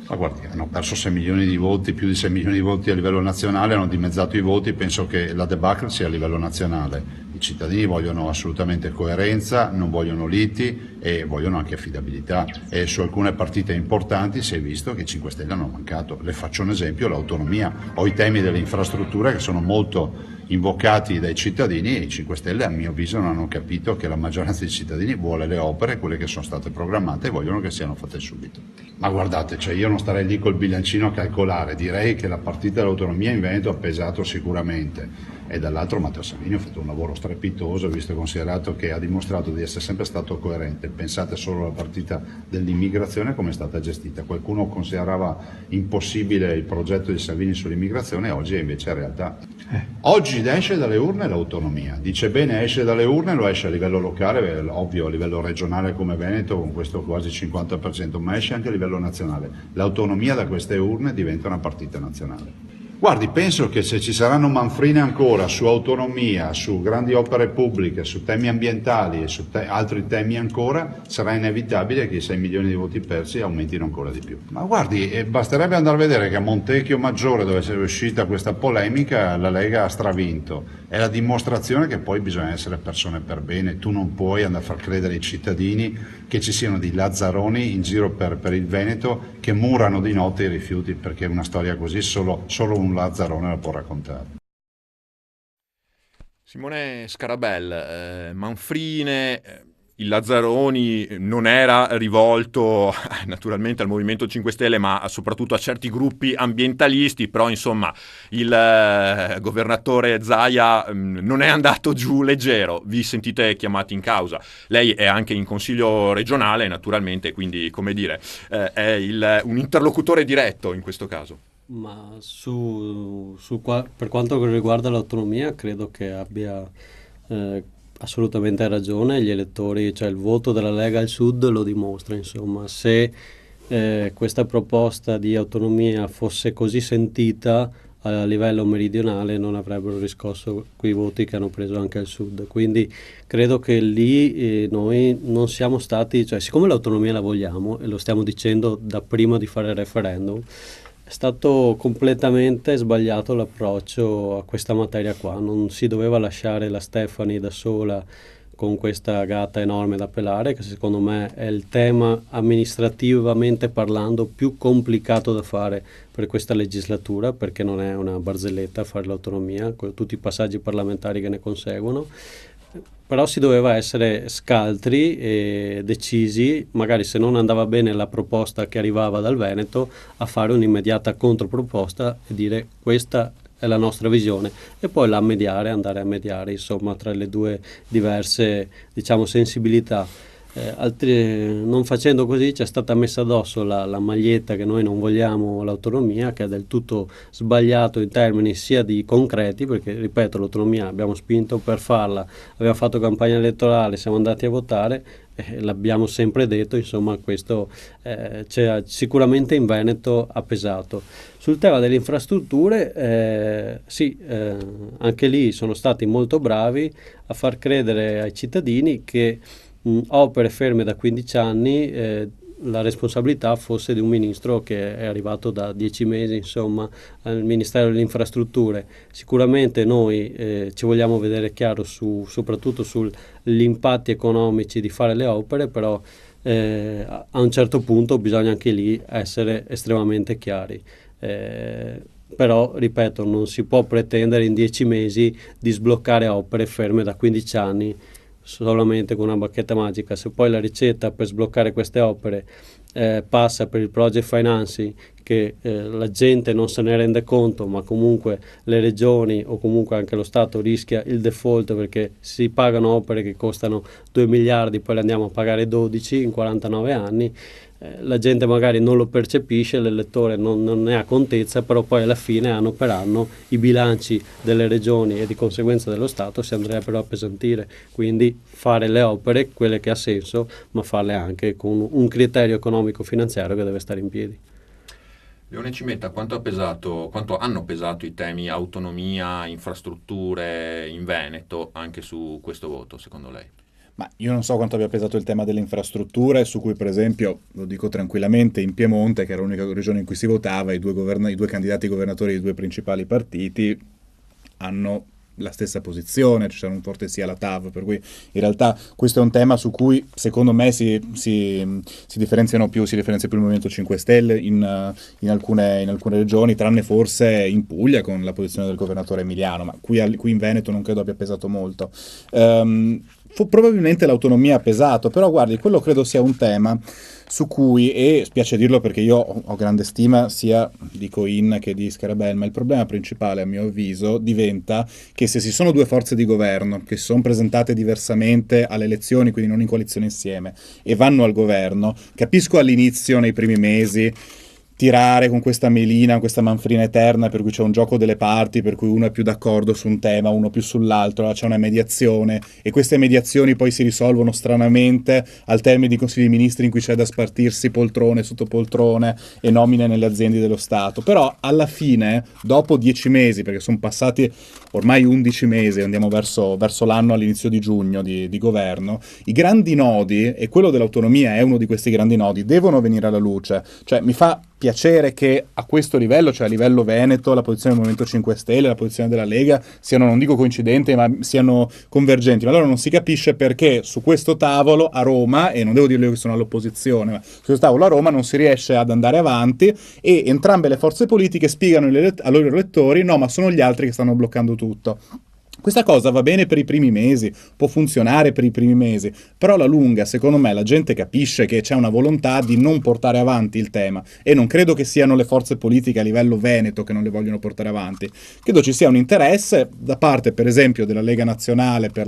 S6: Ma guardi, hanno perso 6 milioni di voti, più di 6 milioni di voti a livello nazionale, hanno dimezzato i voti, penso che la debacle sia a livello nazionale. I cittadini vogliono assolutamente coerenza, non vogliono liti e vogliono anche affidabilità, e su alcune partite importanti si è visto che i 5 Stelle hanno mancato. Le faccio un esempio: l'autonomia o i temi delle infrastrutture, che sono molto invocati dai cittadini, e i 5 Stelle a mio avviso non hanno capito che la maggioranza dei cittadini vuole le opere, quelle che sono state programmate, e vogliono che siano fatte subito. Ma guardate, cioè io non starei lì col bilancino a calcolare, direi che la partita dell'autonomia in Veneto ha pesato sicuramente, e dall'altro Matteo Salvini ha fatto un lavoro strepitoso, visto e considerato che ha dimostrato di essere sempre stato coerente. Pensate solo alla partita dell'immigrazione, come è stata gestita. Qualcuno considerava impossibile il progetto di Salvini sull'immigrazione, oggi è invece realtà. Oggi esce dalle urne l'autonomia, dice bene esce dalle urne, lo esce a livello locale, ovvio a livello regionale come Veneto con questo quasi 50%, ma esce anche a livello nazionale. L'autonomia da queste urne diventa una partita nazionale. Guardi, penso che se ci saranno manfrine ancora su autonomia, su grandi opere pubbliche, su temi ambientali e su altri temi ancora, sarà inevitabile che i 6 milioni di voti persi aumentino ancora di più. Ma guardi, basterebbe andare a vedere che a Montecchio Maggiore, dove è uscita questa polemica, la Lega ha stravinto. È la dimostrazione che poi bisogna essere persone per bene. Tu non puoi andare a far credere ai cittadini che ci siano dei lazzaroni in giro per il Veneto che murano di notte i rifiuti, perché una storia così solo un lazzarone la può raccontare.
S2: Simone Scarabel, manfrine, il Lazzaroni non era rivolto naturalmente al Movimento 5 Stelle, ma soprattutto a certi gruppi ambientalisti, però insomma il governatore Zaia non è andato giù leggero. Vi sentite chiamati in causa. Lei è anche in consiglio regionale naturalmente, quindi come dire è un interlocutore diretto in questo caso.
S5: Ma per quanto riguarda l'autonomia, credo che abbia assolutamente ragione. Gli elettori, cioè il voto della Lega al Sud lo dimostra. Insomma, se questa proposta di autonomia fosse così sentita a livello meridionale, non avrebbero riscosso quei voti che hanno preso anche al Sud. Quindi credo che lì noi non siamo stati, cioè siccome l'autonomia la vogliamo e lo stiamo dicendo da prima di fare il referendum, è stato completamente sbagliato l'approccio a questa materia qua. Non si doveva lasciare la Stefani da sola con questa gatta enorme da pelare, che secondo me è il tema amministrativamente parlando più complicato da fare per questa legislatura, perché non è una barzelletta fare l'autonomia con tutti i passaggi parlamentari che ne conseguono. Però si doveva essere scaltri e decisi, magari se non andava bene la proposta che arrivava dal Veneto, a fare un'immediata controproposta e dire questa è la nostra visione, e poi andare a mediare insomma tra le due diverse, diciamo, sensibilità. Non facendo così c'è stata messa addosso la maglietta che noi non vogliamo l'autonomia, che è del tutto sbagliato in termini sia di concreti, perché ripeto, l'autonomia abbiamo spinto per farla, abbiamo fatto campagna elettorale, siamo andati a votare, l'abbiamo sempre detto, insomma questo sicuramente in Veneto ha pesato. Sul tema delle infrastrutture, anche lì sono stati molto bravi a far credere ai cittadini che opere ferme da 15 anni, la responsabilità fosse di un ministro che è arrivato da 10 mesi, insomma, al Ministero delle Infrastrutture. Sicuramente noi ci vogliamo vedere chiaro soprattutto sugli impatti economici di fare le opere, però a un certo punto bisogna anche lì essere estremamente chiari. Però, ripeto, non si può pretendere in 10 mesi di sbloccare opere ferme da 15 anni solamente con una bacchetta magica. Se poi la ricetta per sbloccare queste opere passa per il project financing, che la gente non se ne rende conto, ma comunque le regioni o comunque anche lo Stato rischia il default, perché si pagano opere che costano 2 miliardi, poi le andiamo a pagare 12 in 49 anni. La gente magari non lo percepisce, l'elettore non ne ha contezza, però poi alla fine, anno per anno, i bilanci delle regioni e di conseguenza dello Stato si andrebbero a appesantire. Quindi fare le opere, quelle che ha senso, ma farle anche con un criterio economico-finanziario che deve stare in piedi.
S2: Leone Cimetta, quanto hanno pesato i temi autonomia, infrastrutture in Veneto anche su questo voto, secondo lei?
S4: Ma io non so quanto abbia pesato il tema delle infrastrutture, su cui per esempio, lo dico tranquillamente, in Piemonte, che era l'unica regione in cui si votava, i due candidati governatori dei due principali partiti hanno la stessa posizione, c'è un forte sì alla TAV, per cui in realtà questo è un tema su cui secondo me si differenzia più il Movimento 5 Stelle in alcune regioni, tranne forse in Puglia con la posizione del governatore emiliano, ma qui in Veneto non credo abbia pesato molto. Probabilmente l'autonomia ha pesato, però guardi, quello credo sia un tema su cui, e spiace dirlo perché io ho grande stima sia di Coin che di Scarabel, ma il problema principale a mio avviso diventa che se ci sono due forze di governo che si sono presentate diversamente alle elezioni, quindi non in coalizione insieme, e vanno al governo, capisco all'inizio, nei primi mesi, tirare con questa melina, questa manfrina eterna per cui c'è un gioco delle parti, per cui uno è più d'accordo su un tema, uno più sull'altro, c'è una mediazione e queste mediazioni poi si risolvono stranamente al termine di consigli dei ministri in cui c'è da spartirsi poltrone sotto poltrone e nomine nelle aziende dello Stato. Però alla fine, dopo 10 mesi, perché sono passati ormai 11 mesi, andiamo verso l'anno all'inizio di giugno di governo, i grandi nodi, e quello dell'autonomia è uno di questi grandi nodi, devono venire alla luce. Cioè mi fa piacere che a questo livello, cioè a livello Veneto, la posizione del Movimento 5 Stelle, la posizione della Lega siano, non dico coincidenti, ma siano convergenti. Ma allora non si capisce perché su questo tavolo a Roma, e non devo dirlo io che sono all'opposizione, ma su questo tavolo a Roma non si riesce ad andare avanti e entrambe le forze politiche spiegano ai loro elettori no, ma sono gli altri che stanno bloccando tutto. Questa cosa va bene per i primi mesi, può funzionare per i primi mesi, però alla lunga, secondo me, la gente capisce che c'è una volontà di non portare avanti il tema, e non credo che siano le forze politiche a livello veneto che non le vogliono portare avanti. Credo ci sia un interesse da parte, per esempio, della Lega Nazionale per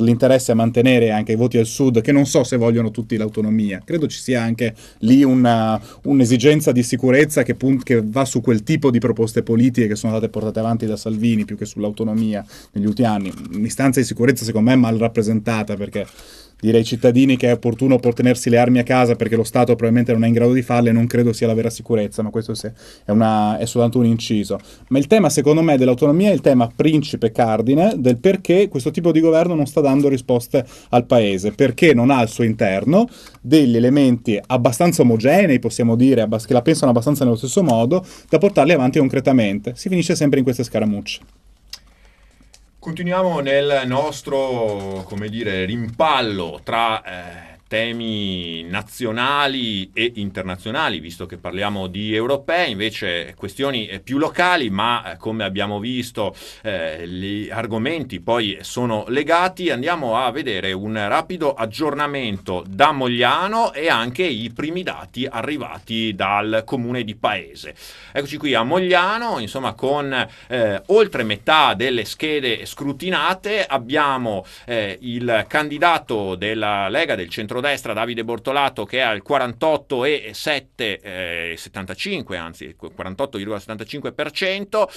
S4: l'interesse a mantenere anche i voti al sud, che non so se vogliono tutti l'autonomia. Credo ci sia anche lì un'esigenza di sicurezza che va su quel tipo di proposte politiche che sono state portate avanti da Salvini più che sull'autonomia negli ultimi anni. Un'istanza di sicurezza secondo me mal rappresentata, perché dire ai cittadini che è opportuno tenersi le armi a casa perché lo Stato probabilmente non è in grado di farle non credo sia la vera sicurezza, ma questo è soltanto un inciso. Ma il tema secondo me dell'autonomia è il tema principe cardine del perché questo tipo di governo non sta dando risposte al paese, perché non ha al suo interno degli elementi abbastanza omogenei, possiamo dire, che la pensano abbastanza nello stesso modo, da portarli avanti concretamente. Si finisce sempre in queste scaramucce.
S2: Continuiamo nel nostro, come dire, rimpallo tra temi nazionali e internazionali, visto che parliamo di europei, invece questioni più locali, ma come abbiamo visto gli argomenti poi sono legati. Andiamo a vedere un rapido aggiornamento da Mogliano e anche i primi dati arrivati dal comune di Paese. Eccoci qui a Mogliano, insomma, con oltre metà delle schede scrutinate. Abbiamo il candidato della Lega del centrodestra Davide Bortolato che è al 48,75, anzi 48,75%,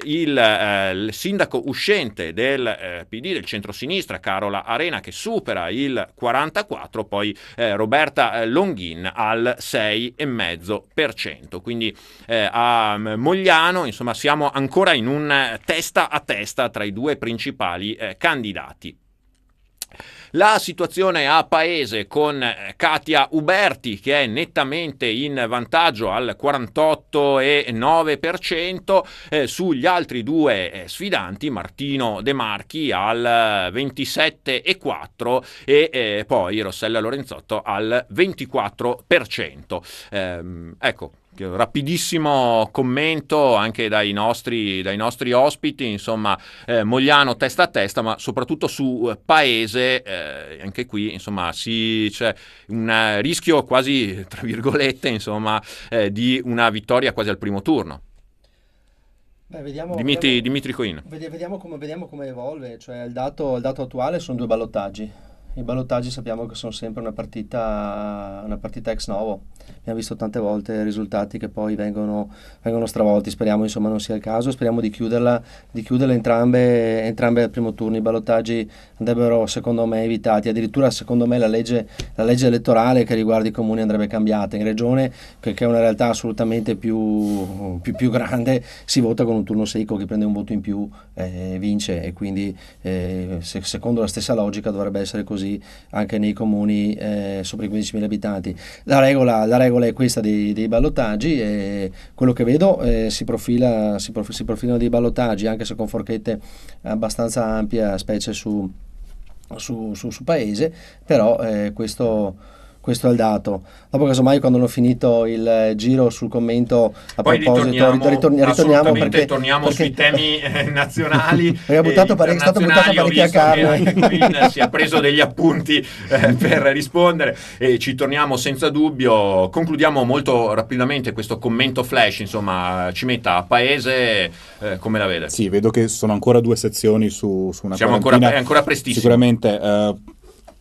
S2: il sindaco uscente del PD del centrosinistra Carola Arena che supera il 44%, poi Roberta Longhin al 6,5%. Quindi a Mogliano, insomma, siamo ancora in un testa a testa tra i due principali candidati. La situazione a Paese con Katia Uberti che è nettamente in vantaggio al 48,9%, sugli altri due sfidanti Martino De Marchi al 27,4% e poi Rossella Lorenzotto al 24%. Ecco, rapidissimo commento anche dai nostri ospiti, insomma, Mogliano testa a testa, ma soprattutto su Paese, anche qui insomma c'è un rischio quasi, tra virgolette, insomma, di una vittoria quasi al primo turno. Dimitri Coin.
S3: Vediamo come evolve, cioè il dato attuale sono 2 ballottaggi. I ballottaggi sappiamo che sono sempre una partita ex novo. Abbiamo visto tante volte risultati che poi vengono stravolti. Speriamo insomma non sia il caso, speriamo di chiuderle entrambe al primo turno. I ballottaggi andrebbero secondo me evitati, addirittura secondo me la legge elettorale che riguarda i comuni andrebbe cambiata. In regione, che è una realtà assolutamente più grande, si vota con un turno secco, chi prende un voto in più vince, e quindi secondo la stessa logica dovrebbe essere così anche nei comuni sopra i 15.000 abitanti. La regola è questa dei ballottaggi, e quello che vedo si profilano dei ballottaggi anche se con forchette abbastanza ampie, specie su Paese, però questo è il dato. Dopo, casomai, quando hanno finito il giro sul commento a
S2: poi
S3: proposito, ritorniamo perché
S2: sui temi nazionali.
S3: È stato buttato parecchia carne.
S2: Si è preso degli appunti per rispondere, e ci torniamo senza dubbio. Concludiamo molto rapidamente questo commento flash, insomma, ci metta a Paese, come la vede?
S4: Sì, vedo che sono ancora 2 sezioni su una quarantina.
S2: È ancora prestissimo.
S4: Sicuramente.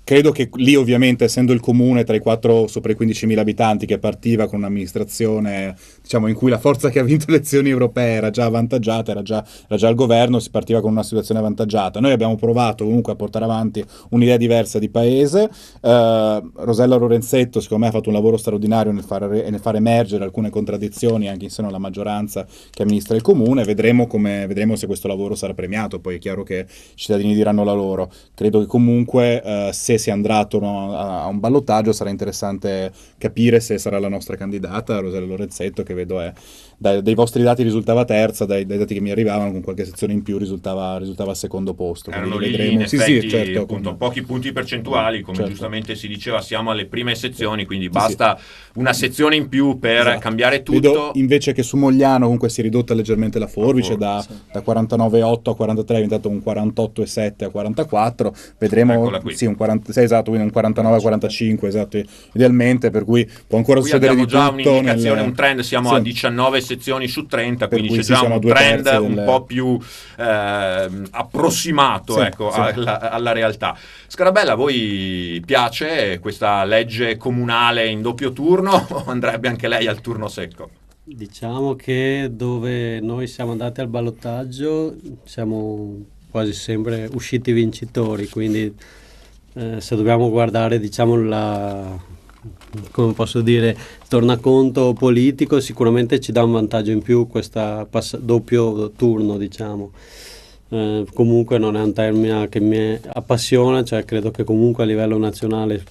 S4: Credo che lì, ovviamente, essendo il comune tra i 4 sopra i 15.000 abitanti, che partiva con un'amministrazione, diciamo, in cui la forza che ha vinto le elezioni europee era già avvantaggiata, era già al governo, si partiva con una situazione avvantaggiata. Noi abbiamo provato comunque a portare avanti un'idea diversa di Paese. Rosella Lorenzetto, secondo me, ha fatto un lavoro straordinario nel far emergere alcune contraddizioni anche in seno alla maggioranza che amministra il comune. Vedremo se questo lavoro sarà premiato. Poi è chiaro che i cittadini diranno la loro. Credo che comunque se si andrà attorno a un ballottaggio sarà interessante capire se sarà la nostra candidata Rosella Lorenzetto, che vedo dai vostri dati risultava terza, dai dati che mi arrivavano con qualche sezione in più risultava al secondo posto.
S2: Erano
S4: lì,
S2: in effetti,
S4: certo,
S2: appunto, pochi punti percentuali, come
S4: certo.
S2: Giustamente si diceva, siamo alle prime sezioni, quindi basta una sezione in più per
S4: esatto.
S2: Cambiare tutto.
S4: Vedo invece che su Mogliano comunque si è ridotta leggermente la forbice, da 49,8 a 43 è diventato un 48,7 a 44, vedremo un 46, esatto, quindi un 49 a 45, esatto, idealmente, per cui può ancora succedere di tutto.
S2: Abbiamo già un'indicazione, un trend, siamo a 19 sezioni su 30, quindi c'è già un trend un po' più approssimato, alla realtà. Scarabella, a voi piace questa legge comunale in doppio turno o andrebbe anche lei al turno secco?
S5: Diciamo che dove noi siamo andati al ballottaggio siamo quasi sempre usciti vincitori, quindi se dobbiamo guardare, diciamo, come posso dire, tornaconto politico, sicuramente ci dà un vantaggio in più questo doppio turno, diciamo. Comunque non è un termine che mi appassiona, cioè credo che comunque a livello nazionale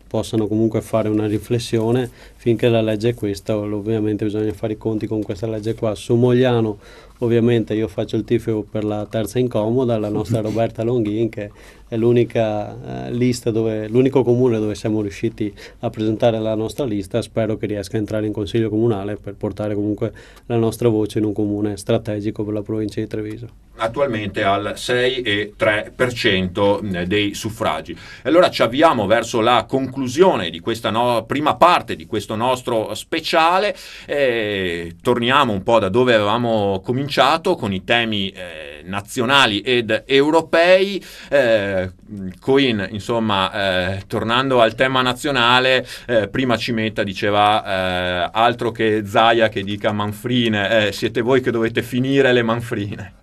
S5: possano comunque fare una riflessione, finché la legge è questa, ovviamente bisogna fare i conti con questa legge qua. Su Mogliano ovviamente io faccio il tifo per la terza incomoda, la nostra Roberta Longhin, che è l'unica lista l'unico comune dove siamo riusciti a presentare la nostra lista. Spero che riesca a entrare in consiglio comunale per portare comunque la nostra voce in un comune strategico per la provincia di Treviso.
S2: Attualmente al 6,3% dei suffragi. E allora ci avviamo verso la conclusione di questa prima parte di questo nostro speciale. Torniamo un po' da dove avevamo cominciato, con i temi nazionali ed europei. Coin, insomma, tornando al tema nazionale, prima Cimetta diceva altro che Zaia che dica manfrine, siete voi che dovete finire le manfrine.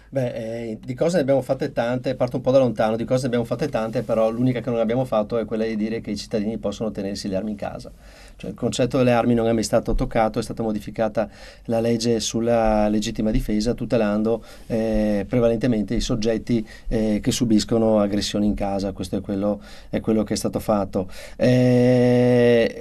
S3: Beh, di cose ne abbiamo fatte tante, parto un po' da lontano, di cose ne abbiamo fatte tante, però l'unica che non abbiamo fatto è quella di dire che i cittadini possono tenersi le armi in casa. Cioè, il concetto delle armi non è mai stato toccato, è stata modificata la legge sulla legittima difesa, tutelando prevalentemente i soggetti che subiscono aggressioni in casa. Questo è quello che è stato fatto.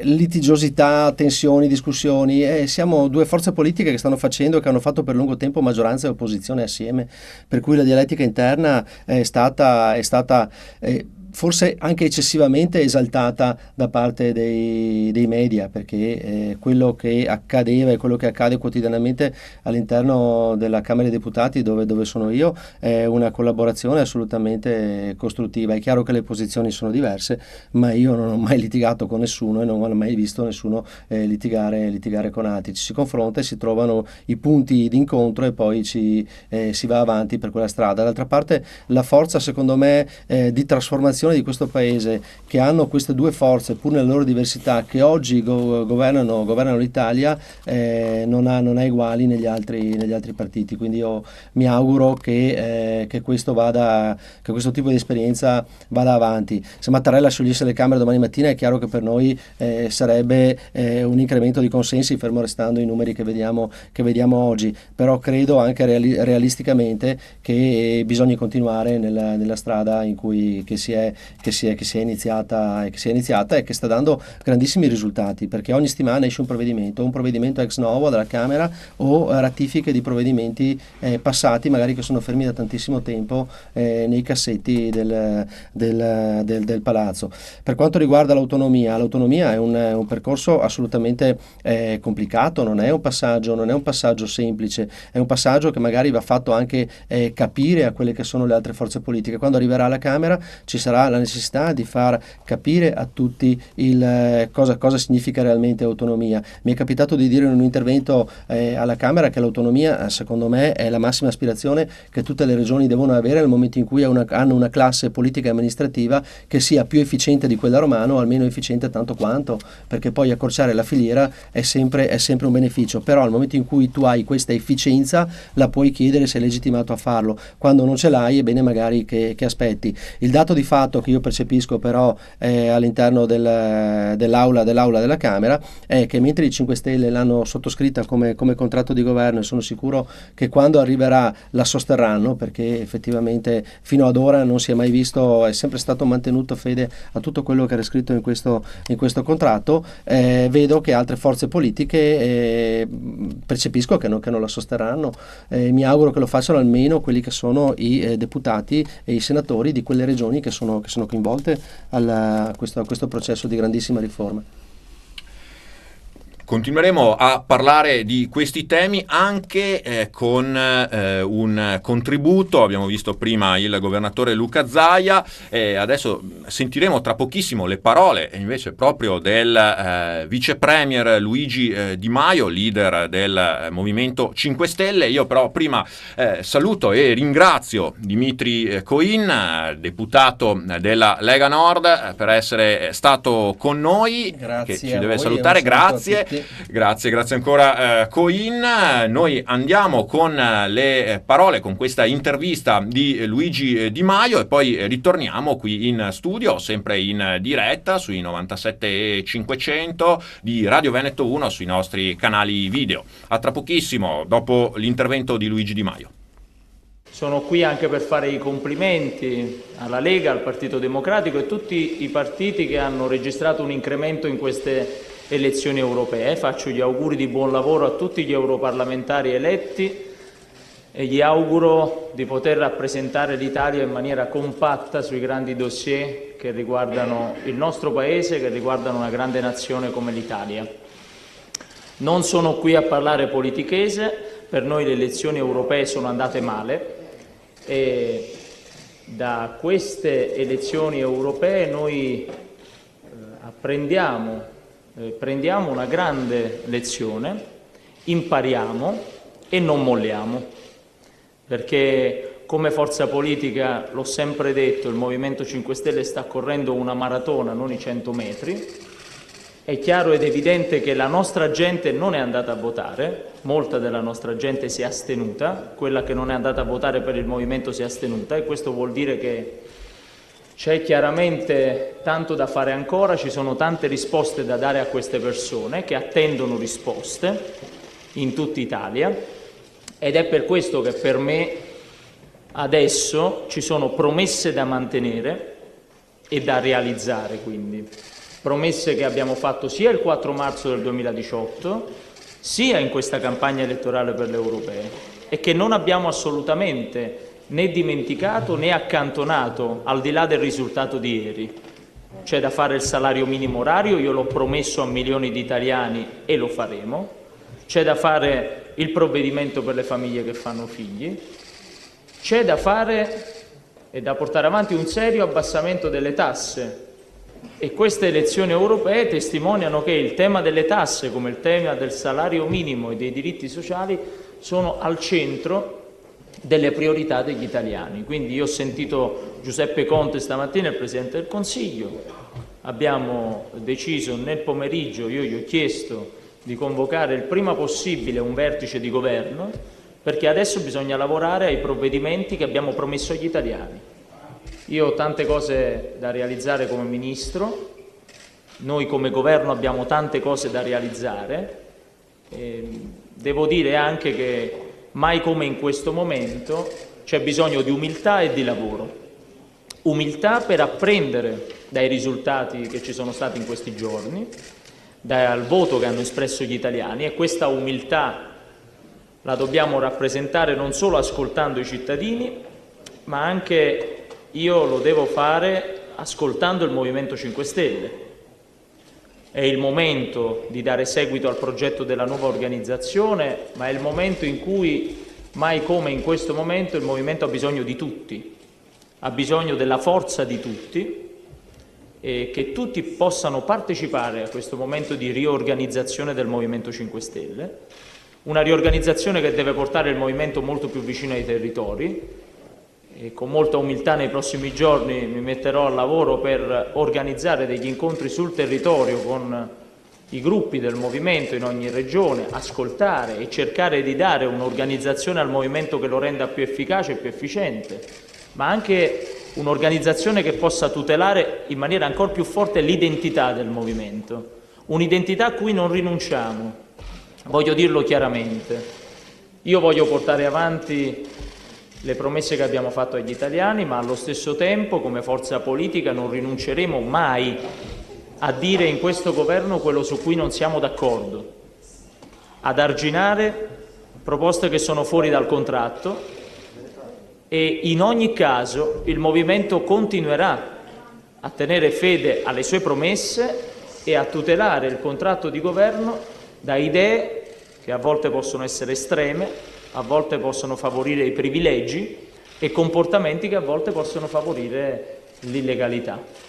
S3: Litigiosità, tensioni, discussioni, siamo due forze politiche che stanno facendo e che hanno fatto per lungo tempo maggioranza e opposizione assieme, per cui la dialettica interna è stata forse anche eccessivamente esaltata da parte dei media, perché quello che accadeva e quello che accade quotidianamente all'interno della Camera dei Deputati, dove sono io, è una collaborazione assolutamente costruttiva. È chiaro che le posizioni sono diverse, ma io non ho mai litigato con nessuno e non ho mai visto nessuno litigare con altri. Ci si confronta e si trovano i punti d'incontro e poi si va avanti per quella strada. D'altra parte la forza, secondo me, di trasformazione di questo paese, che hanno queste due forze pur nelle loro diversità, che oggi governano l'Italia, non ha uguali negli altri partiti. Quindi io mi auguro che questo tipo di esperienza vada avanti. Se Mattarella sciogliesse le Camere domani mattina, è chiaro che per noi sarebbe un incremento di consensi, fermo restando i numeri che vediamo oggi, però credo anche realisticamente che bisogna continuare nella strada che si è iniziata e che sta dando grandissimi risultati, perché ogni settimana esce un provvedimento ex novo dalla Camera o ratifiche di provvedimenti passati, magari che sono fermi da tantissimo tempo nei cassetti del Palazzo. Per quanto riguarda l'autonomia è un percorso assolutamente complicato, non è un passaggio semplice, è un passaggio che magari va fatto anche capire a quelle che sono le altre forze politiche. Quando arriverà alla Camera ci sarà la necessità di far capire a tutti cosa significa realmente autonomia. Mi è capitato di dire in un intervento alla Camera che l'autonomia, secondo me, è la massima aspirazione che tutte le regioni devono avere nel momento in cui hanno una classe politica e amministrativa che sia più efficiente di quella romana, o almeno efficiente tanto quanto, perché poi accorciare la filiera è sempre un beneficio. Però al momento in cui tu hai questa efficienza, la puoi chiedere, sei legittimato a farlo. Quando non ce l'hai, è bene magari che aspetti. Il dato di fatto che io percepisco però all'interno dell'aula della Camera è che mentre i 5 Stelle l'hanno sottoscritta come contratto di governo, e sono sicuro che quando arriverà la sosterranno, perché effettivamente fino ad ora non si è mai visto, è sempre stato mantenuto fede a tutto quello che era scritto in questo contratto, vedo che altre forze politiche percepisco che non la sosterranno. Mi auguro che lo facciano almeno quelli che sono i deputati e i senatori di quelle regioni che sono coinvolte a questo processo di grandissima riforma.
S2: Continueremo a parlare di questi temi anche con un contributo. Abbiamo visto prima il governatore Luca Zaia, adesso sentiremo tra pochissimo le parole invece proprio del vice premier Luigi Di Maio, leader del Movimento 5 Stelle. Io però prima saluto e ringrazio Dimitri Coin, deputato della Lega Nord, per essere stato con noi.
S3: Grazie,
S2: che ci deve salutare. Grazie. Grazie ancora Coin. Noi andiamo con le parole, con questa intervista di Luigi Di Maio, e poi ritorniamo qui in studio, sempre in diretta sui 97.500 di Radio Veneto 1, sui nostri canali video. A tra pochissimo, dopo l'intervento di Luigi Di Maio.
S7: Sono qui anche per fare i complimenti alla Lega, al Partito Democratico e tutti i partiti che hanno registrato un incremento in queste elezioni europee. Faccio gli auguri di buon lavoro a tutti gli europarlamentari eletti e gli auguro di poter rappresentare l'Italia in maniera compatta sui grandi dossier che riguardano il nostro Paese, che riguardano una grande nazione come l'Italia. Non sono qui a parlare politichese, per noi le elezioni europee sono andate male e da queste elezioni europee noi prendiamo una grande lezione, impariamo e non molliamo. Perché come forza politica, l'ho sempre detto, il Movimento 5 Stelle sta correndo una maratona, non i 100 metri. È chiaro ed evidente che la nostra gente non è andata a votare, molta della nostra gente si è astenuta, quella che non è andata a votare per il Movimento si è astenuta e questo vuol dire che c'è chiaramente tanto da fare ancora, ci sono tante risposte da dare a queste persone che attendono risposte in tutta Italia. Ed è per questo che per me adesso ci sono promesse da mantenere e da realizzare, quindi promesse che abbiamo fatto sia il 4 marzo del 2018 sia in questa campagna elettorale per le europee e che non abbiamo assolutamente né dimenticato né accantonato al di là del risultato di ieri. C'è da fare il salario minimo orario, io l'ho promesso a milioni di italiani e lo faremo. C'è da fare il provvedimento per le famiglie che fanno figli, c'è da fare e da portare avanti un serio abbassamento delle tasse e queste elezioni europee testimoniano che il tema delle tasse, come il tema del salario minimo e dei diritti sociali, sono al centro delle priorità degli italiani. Quindi io ho sentito Giuseppe Conte stamattina, il Presidente del Consiglio, abbiamo deciso nel pomeriggio, io gli ho chiesto di convocare il prima possibile un vertice di governo, perché adesso bisogna lavorare ai provvedimenti che abbiamo promesso agli italiani. Io ho tante cose da realizzare come Ministro, noi come Governo abbiamo tante cose da realizzare, devo dire anche che mai come in questo momento c'è bisogno di umiltà e di lavoro. Umiltà per apprendere dai risultati che ci sono stati in questi giorni, dal voto che hanno espresso gli italiani, e questa umiltà la dobbiamo rappresentare non solo ascoltando i cittadini, ma anche io lo devo fare ascoltando il Movimento 5 Stelle. È il momento di dare seguito al progetto della nuova organizzazione, ma è il momento in cui, mai come in questo momento, il Movimento ha bisogno di tutti, ha bisogno della forza di tutti, e che tutti possano partecipare a questo momento di riorganizzazione del Movimento 5 Stelle, una riorganizzazione che deve portare il Movimento molto più vicino ai territori e con molta umiltà nei prossimi giorni mi metterò al lavoro per organizzare degli incontri sul territorio con i gruppi del Movimento in ogni regione, ascoltare e cercare di dare un'organizzazione al Movimento che lo renda più efficace e più efficiente, ma anche un'organizzazione che possa tutelare in maniera ancora più forte l'identità del Movimento, un'identità a cui non rinunciamo. Voglio dirlo chiaramente, io voglio portare avanti le promesse che abbiamo fatto agli italiani, ma allo stesso tempo come forza politica non rinunceremo mai a dire in questo governo quello su cui non siamo d'accordo, ad arginare proposte che sono fuori dal contratto, e in ogni caso il Movimento continuerà a tenere fede alle sue promesse e a tutelare il contratto di governo da idee che a volte possono essere estreme, a volte possono favorire i privilegi e comportamenti che a volte possono favorire l'illegalità.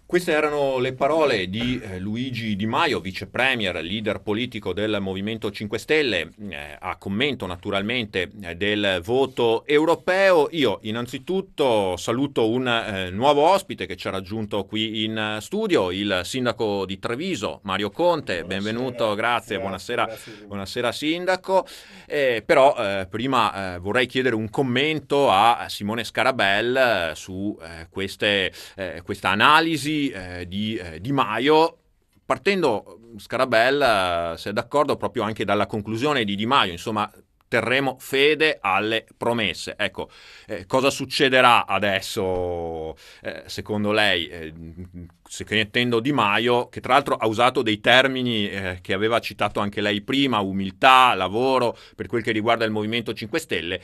S2: Queste erano le parole di Luigi Di Maio, vice premier, leader politico del Movimento 5 Stelle, a commento naturalmente del voto europeo. Io innanzitutto saluto un nuovo ospite che ci ha raggiunto qui in studio, il sindaco di Treviso, Mario Conte. Benvenuto, grazie, buonasera sindaco. Però prima vorrei chiedere un commento a Simone Scarabell su questa analisi di Maio, partendo, Scarabell, se è d'accordo, proprio anche dalla conclusione di Di Maio, insomma, terremo fede alle promesse. Ecco, cosa succederà adesso, secondo lei, sentendo Di Maio, che tra l'altro ha usato dei termini che aveva citato anche lei prima, umiltà, lavoro, per quel che riguarda il Movimento 5 Stelle,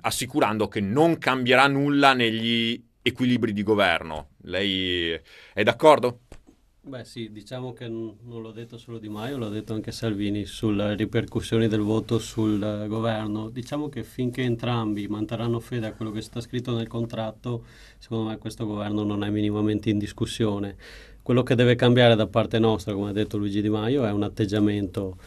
S2: assicurando che non cambierà nulla negli equilibri di governo. Lei è d'accordo?
S5: Beh sì, diciamo che non l'ho detto solo Di Maio, l'ho detto anche Salvini sulle ripercussioni del voto sul governo. Diciamo che finché entrambi manterranno fede a quello che sta scritto nel contratto, secondo me questo governo non è minimamente in discussione. Quello che deve cambiare da parte nostra, come ha detto Luigi Di Maio, è un atteggiamento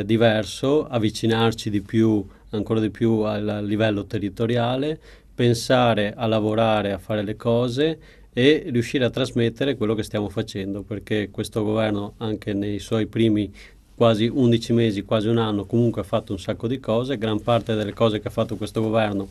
S5: diverso, avvicinarci di più, ancora di più al livello territoriale, pensare a lavorare, a fare le cose e riuscire a trasmettere quello che stiamo facendo, perché questo governo anche nei suoi primi quasi 11 mesi, quasi un anno, comunque ha fatto un sacco di cose. Gran parte delle cose che ha fatto questo governo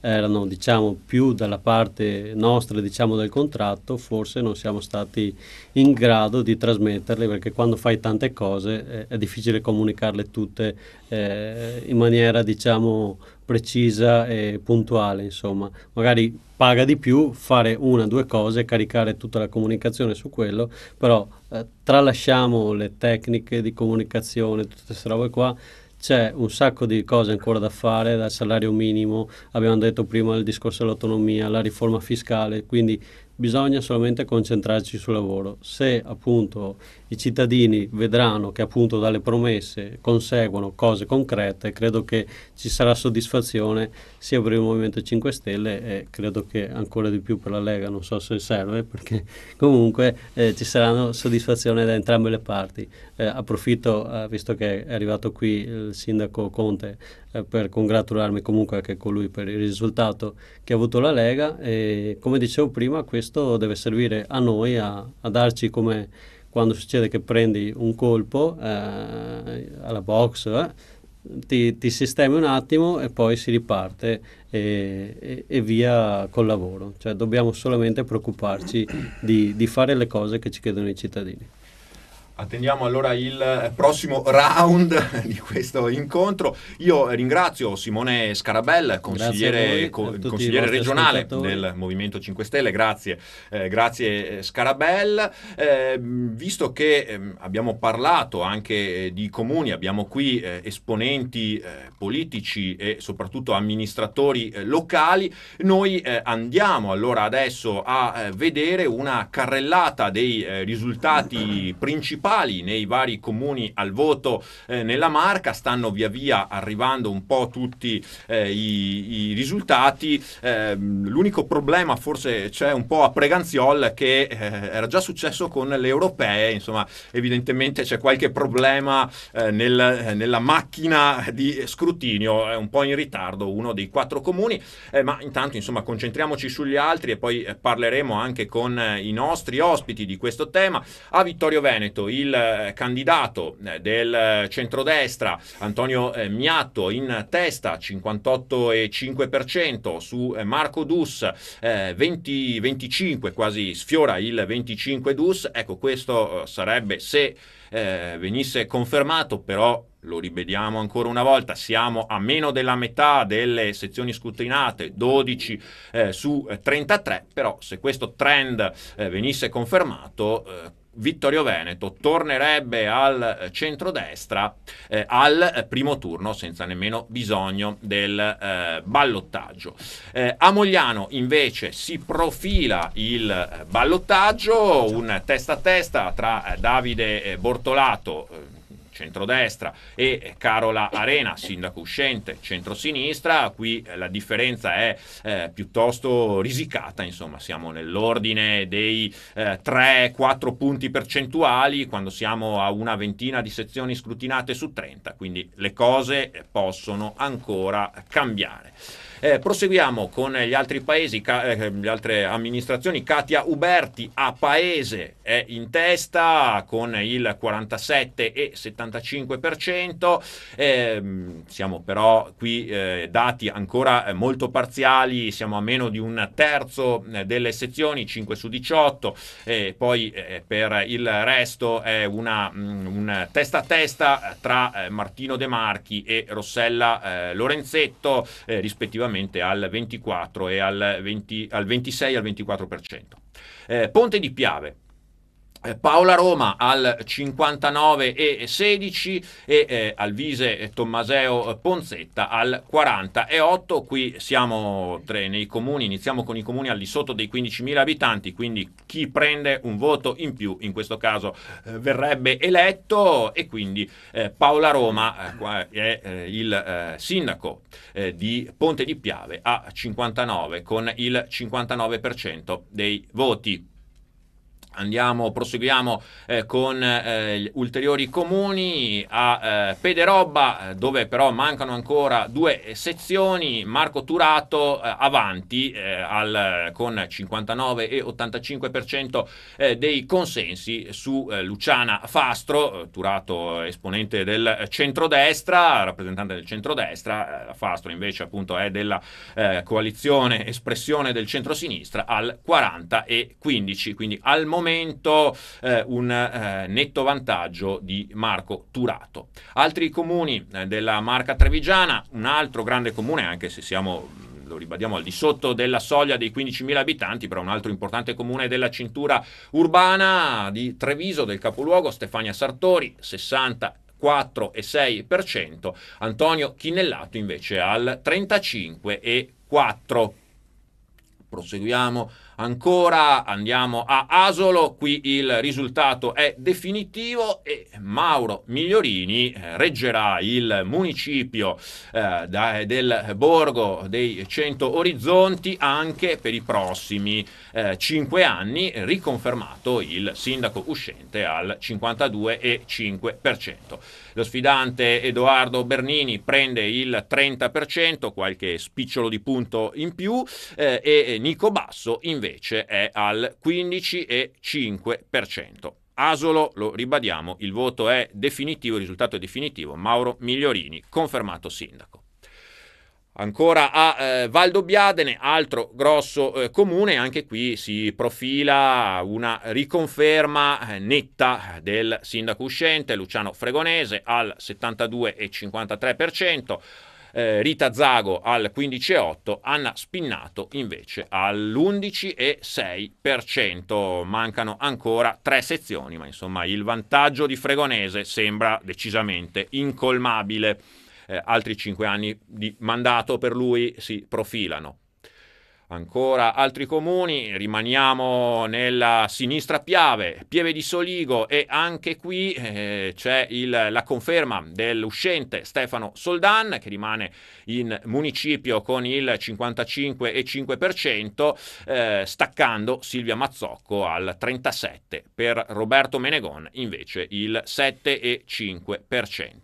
S5: erano, diciamo, più dalla parte nostra, diciamo, del contratto. Forse non siamo stati in grado di trasmetterle, perché quando fai tante cose è difficile comunicarle tutte in maniera, diciamo, precisa e puntuale. Insomma, magari paga di più fare una o due cose, caricare tutta la comunicazione su quello, però tralasciamo le tecniche di comunicazione, tutte queste robe qua. C'è un sacco di cose ancora da fare, dal salario minimo, abbiamo detto prima il discorso dell'autonomia, la riforma fiscale, quindi bisogna solamente concentrarci sul lavoro. Se appunto i cittadini vedranno che appunto dalle promesse conseguono cose concrete, credo che ci sarà soddisfazione sia per il Movimento 5 Stelle e credo che ancora di più per la Lega, non so se serve, perché comunque ci saranno soddisfazione da entrambe le parti. Approfitto, visto che è arrivato qui il sindaco Conte, per congratularmi comunque anche con lui per il risultato che ha avuto la Lega, e come dicevo prima questo deve servire a noi a darci, come quando succede che prendi un colpo alla box, ti sistemi un attimo e poi si riparte e via col lavoro. Cioè dobbiamo solamente preoccuparci di fare le cose che ci chiedono i cittadini.
S2: Attendiamo allora il prossimo round di questo incontro. Io ringrazio Simone Scarabella, consigliere regionale del Movimento 5 Stelle. Grazie Scarabella. Visto che abbiamo parlato anche di comuni, abbiamo qui esponenti politici e soprattutto amministratori locali, noi andiamo allora adesso a vedere una carrellata dei risultati principali nei vari comuni al voto nella Marca. Stanno via via arrivando un po' tutti i risultati. L'unico problema forse c'è un po' a Preganziol, che era già successo con le europee. Insomma, evidentemente c'è qualche problema nella macchina di scrutinio, è un po' in ritardo uno dei 4 comuni, ma intanto insomma concentriamoci sugli altri e poi parleremo anche con i nostri ospiti di questo tema. A Vittorio Veneto il candidato del centrodestra Antonio Miatto in testa, 58,5%, su Marco Dus 25, quasi sfiora il 25 Dus. Ecco, questo sarebbe, se venisse confermato, però lo ribadiamo ancora una volta, siamo a meno della metà delle sezioni scrutinate, 12 su 33, però se questo trend venisse confermato, Vittorio Veneto tornerebbe al centrodestra al primo turno senza nemmeno bisogno del ballottaggio. A Mogliano invece si profila il ballottaggio, un testa a testa tra Davide Bortolato, centrodestra, e Carola Arena, sindaco uscente, centrosinistra. Qui la differenza è piuttosto risicata, insomma siamo nell'ordine dei 3-4 punti percentuali quando siamo a una ventina di sezioni scrutinate su 30, quindi le cose possono ancora cambiare. Proseguiamo con gli altri paesi, le altre amministrazioni. Katia Uberti a Paese è in testa con il 47,75%. Siamo però qui dati ancora molto parziali, siamo a meno di un terzo delle sezioni, 5 su 18, poi per il resto è un testa a testa tra Martino De Marchi e Rossella Lorenzetto, rispettivamente al 24 e al 26 e al 24%. Ponte di Piave, Paola Roma al 59,16 e Alvise Tommaseo Ponzetta al 40,8. Qui siamo nei comuni, iniziamo con i comuni al di sotto dei 15.000 abitanti, quindi chi prende un voto in più in questo caso verrebbe eletto, e quindi Paola Roma è il sindaco di Ponte di Piave a 59 con il 59% dei voti. Proseguiamo con ulteriori comuni. A Pederobba, dove però mancano ancora 2 sezioni, Marco Turato avanti con 59,85% dei consensi su Luciana Fastro. Turato esponente del centrodestra, rappresentante del centrodestra. Fastro invece appunto è della coalizione espressione del centrosinistra al 40,15, quindi al momento un netto vantaggio di Marco Turato. Altri comuni della Marca Trevigiana, un altro grande comune, anche se siamo, lo ribadiamo, al di sotto della soglia dei 15.000 abitanti, però un altro importante comune della cintura urbana di Treviso, del capoluogo, Stefania Sartori, 64,6%, Antonio Chinellato invece al 35,4%. Proseguiamo ancora, andiamo a Asolo. Qui il risultato è definitivo e Mauro Migliorini reggerà il municipio del Borgo dei 100 Orizzonti anche per i prossimi 5 anni, riconfermato il sindaco uscente al 52,5%. Lo sfidante Edoardo Bernini prende il 30%, qualche spicciolo di punto in più, e Nico Basso invece è al 15,5%. Asolo, lo ribadiamo, il voto è definitivo, il risultato è definitivo, Mauro Migliorini confermato sindaco. Ancora a Valdobbiadene, altro grosso comune, anche qui si profila una riconferma netta del sindaco uscente Luciano Fregonese al 72,53%, Rita Zago al 15,8%, Anna Spinnato invece all'11,6%. Mancano ancora 3 sezioni, ma insomma il vantaggio di Fregonese sembra decisamente incolmabile. Altri 5 anni di mandato per lui si profilano. Ancora altri comuni, rimaniamo nella sinistra Piave di Soligo, e anche qui c'è la conferma dell'uscente Stefano Soldan, che rimane in municipio con il 55,5%, staccando Silvia Mazzocco al 37%, per Roberto Menegon invece il 7,5%.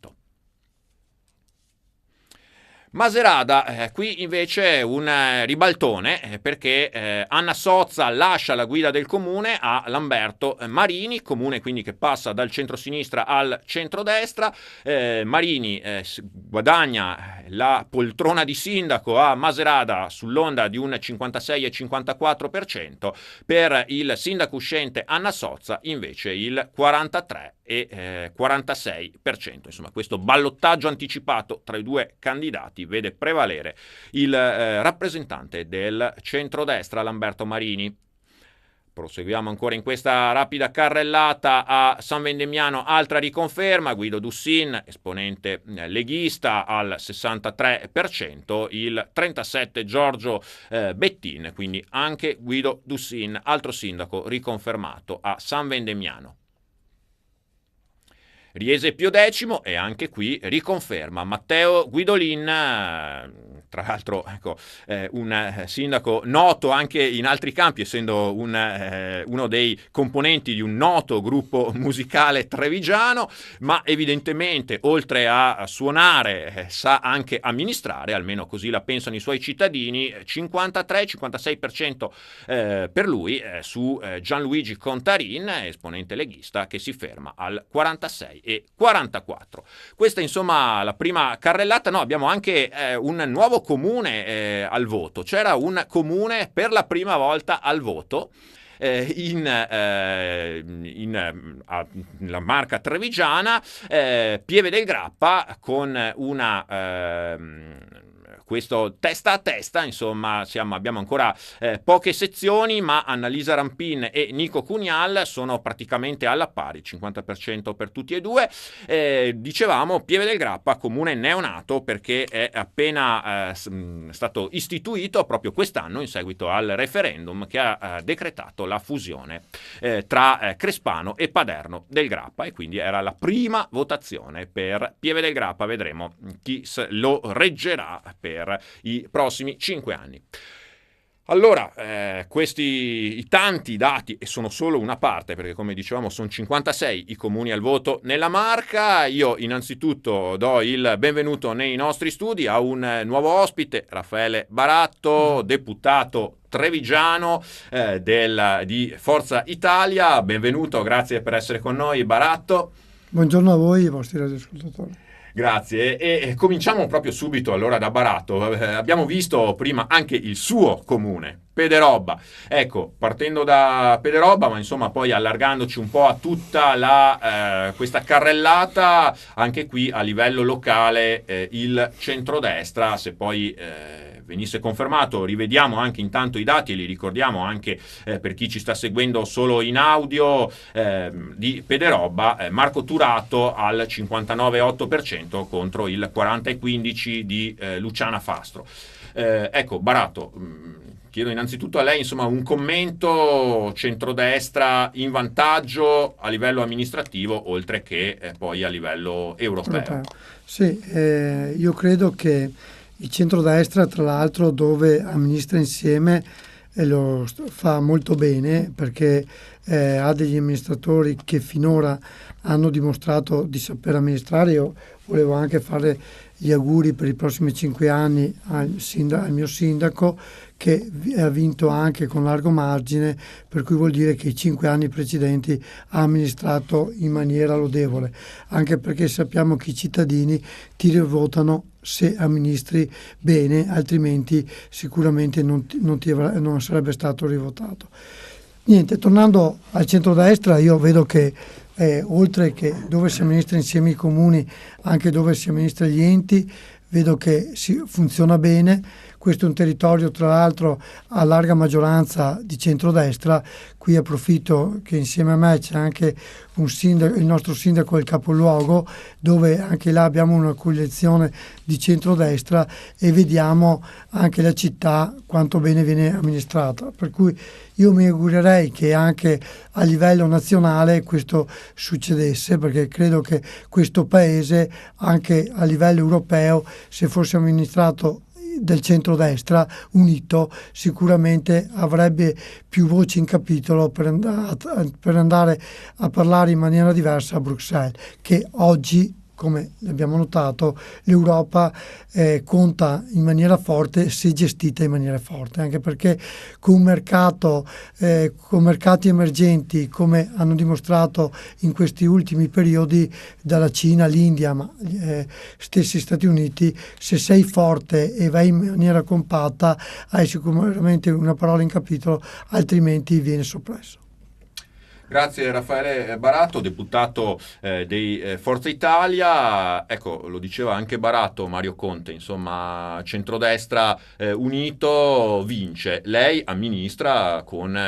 S2: Macerata, qui invece un ribaltone, perché Anna Sozza lascia la guida del comune a Lamberto Marini, comune quindi che passa dal centrosinistra al centrodestra. Marini guadagna la poltrona di sindaco a Macerata sull'onda di un 56,54%, per il sindaco uscente Anna Sozza invece il 43,46%. Insomma, questo ballottaggio anticipato tra i due candidati vede prevalere il rappresentante del centrodestra Lamberto Marini. Proseguiamo ancora in questa rapida carrellata a San Vendemiano, altra riconferma, Guido Dussin, esponente leghista al 63%, il 37% Giorgio Bettin, quindi anche Guido Dussin, altro sindaco riconfermato a San Vendemiano. Riese Pio X, e anche qui riconferma Matteo Guidolin, tra l'altro ecco, un sindaco noto anche in altri campi, essendo uno dei componenti di un noto gruppo musicale trevigiano, ma evidentemente oltre a suonare sa anche amministrare, almeno così la pensano i suoi cittadini. 53-56% per lui su Gianluigi Contarin, esponente leghista, che si ferma al 46,44. Questa insomma la prima carrellata. No, abbiamo anche un nuovo comune al voto. C'era un comune per la prima volta al voto la marca trevigiana, Pieve del Grappa, con questo testa a testa, insomma abbiamo ancora poche sezioni, ma Annalisa Rampin e Nico Cunial sono praticamente alla pari, 50% per tutti e due. Dicevamo Pieve del Grappa, comune neonato, perché è appena stato istituito proprio quest'anno in seguito al referendum che ha decretato la fusione tra Crespano e Paderno del Grappa, e quindi era la prima votazione per Pieve del Grappa. Vedremo chi lo reggerà per i prossimi 5 anni. Allora, questi i tanti dati, e sono solo una parte, perché come dicevamo sono 56 i comuni al voto nella Marca. Io innanzitutto do il benvenuto nei nostri studi a un nuovo ospite, Raffaele Baratto, deputato trevigiano di Forza Italia. Benvenuto, grazie per essere con noi, Baratto.
S8: Buongiorno a voi e ai vostri radioascoltatori.
S2: Grazie, e cominciamo proprio subito allora da Baratto. Abbiamo visto prima anche il suo comune, Pederobba. Ecco, partendo da Pederobba, ma insomma poi allargandoci un po' a tutta questa carrellata, anche qui a livello locale il centrodestra, se poi venisse confermato, rivediamo anche intanto i dati e li ricordiamo anche per chi ci sta seguendo solo in audio, di Pederobba, Marco Turato al 59,8% contro il 40,15% di Luciana Fastro. Ecco, Baratto, chiedo innanzitutto a lei insomma un commento: centrodestra in vantaggio a livello amministrativo oltre che poi a livello europeo.
S8: Sì, io credo che il centrodestra, tra l'altro, dove amministra insieme, lo fa molto bene, perché ha degli amministratori che finora hanno dimostrato di saper amministrare. Io volevo anche fare gli auguri per i prossimi 5 anni al mio sindaco, che ha vinto anche con largo margine, per cui vuol dire che i 5 anni precedenti ha amministrato in maniera lodevole, anche perché sappiamo che i cittadini ti rivotano se amministri bene, altrimenti sicuramente non sarebbe stato rivotato. Niente, tornando al centrodestra, io vedo che oltre che dove si amministra insieme i comuni, anche dove si amministra gli enti, vedo che funziona bene. Questo è un territorio, tra l'altro, a larga maggioranza di centrodestra. Qui approfitto che insieme a me c'è anche il nostro sindaco del capoluogo, dove anche là abbiamo una coalizione di centrodestra, e vediamo anche la città quanto bene viene amministrata. Per cui io mi augurerei che anche a livello nazionale questo succedesse, perché credo che questo paese, anche a livello europeo, se fosse amministrato del centrodestra unito, sicuramente avrebbe più voci in capitolo per andare a parlare in maniera diversa a Bruxelles, che oggi, come abbiamo notato, l'Europa conta in maniera forte se gestita in maniera forte, anche perché con mercati emergenti, come hanno dimostrato in questi ultimi periodi dalla Cina all'India, ma stessi Stati Uniti, se sei forte e vai in maniera compatta hai sicuramente una parola in capitolo, altrimenti viene soppresso.
S2: Grazie Raffaele Baratto, deputato dei Forza Italia. Ecco, lo diceva anche Baratto, Mario Conte, insomma, centrodestra unito vince. Lei amministra con...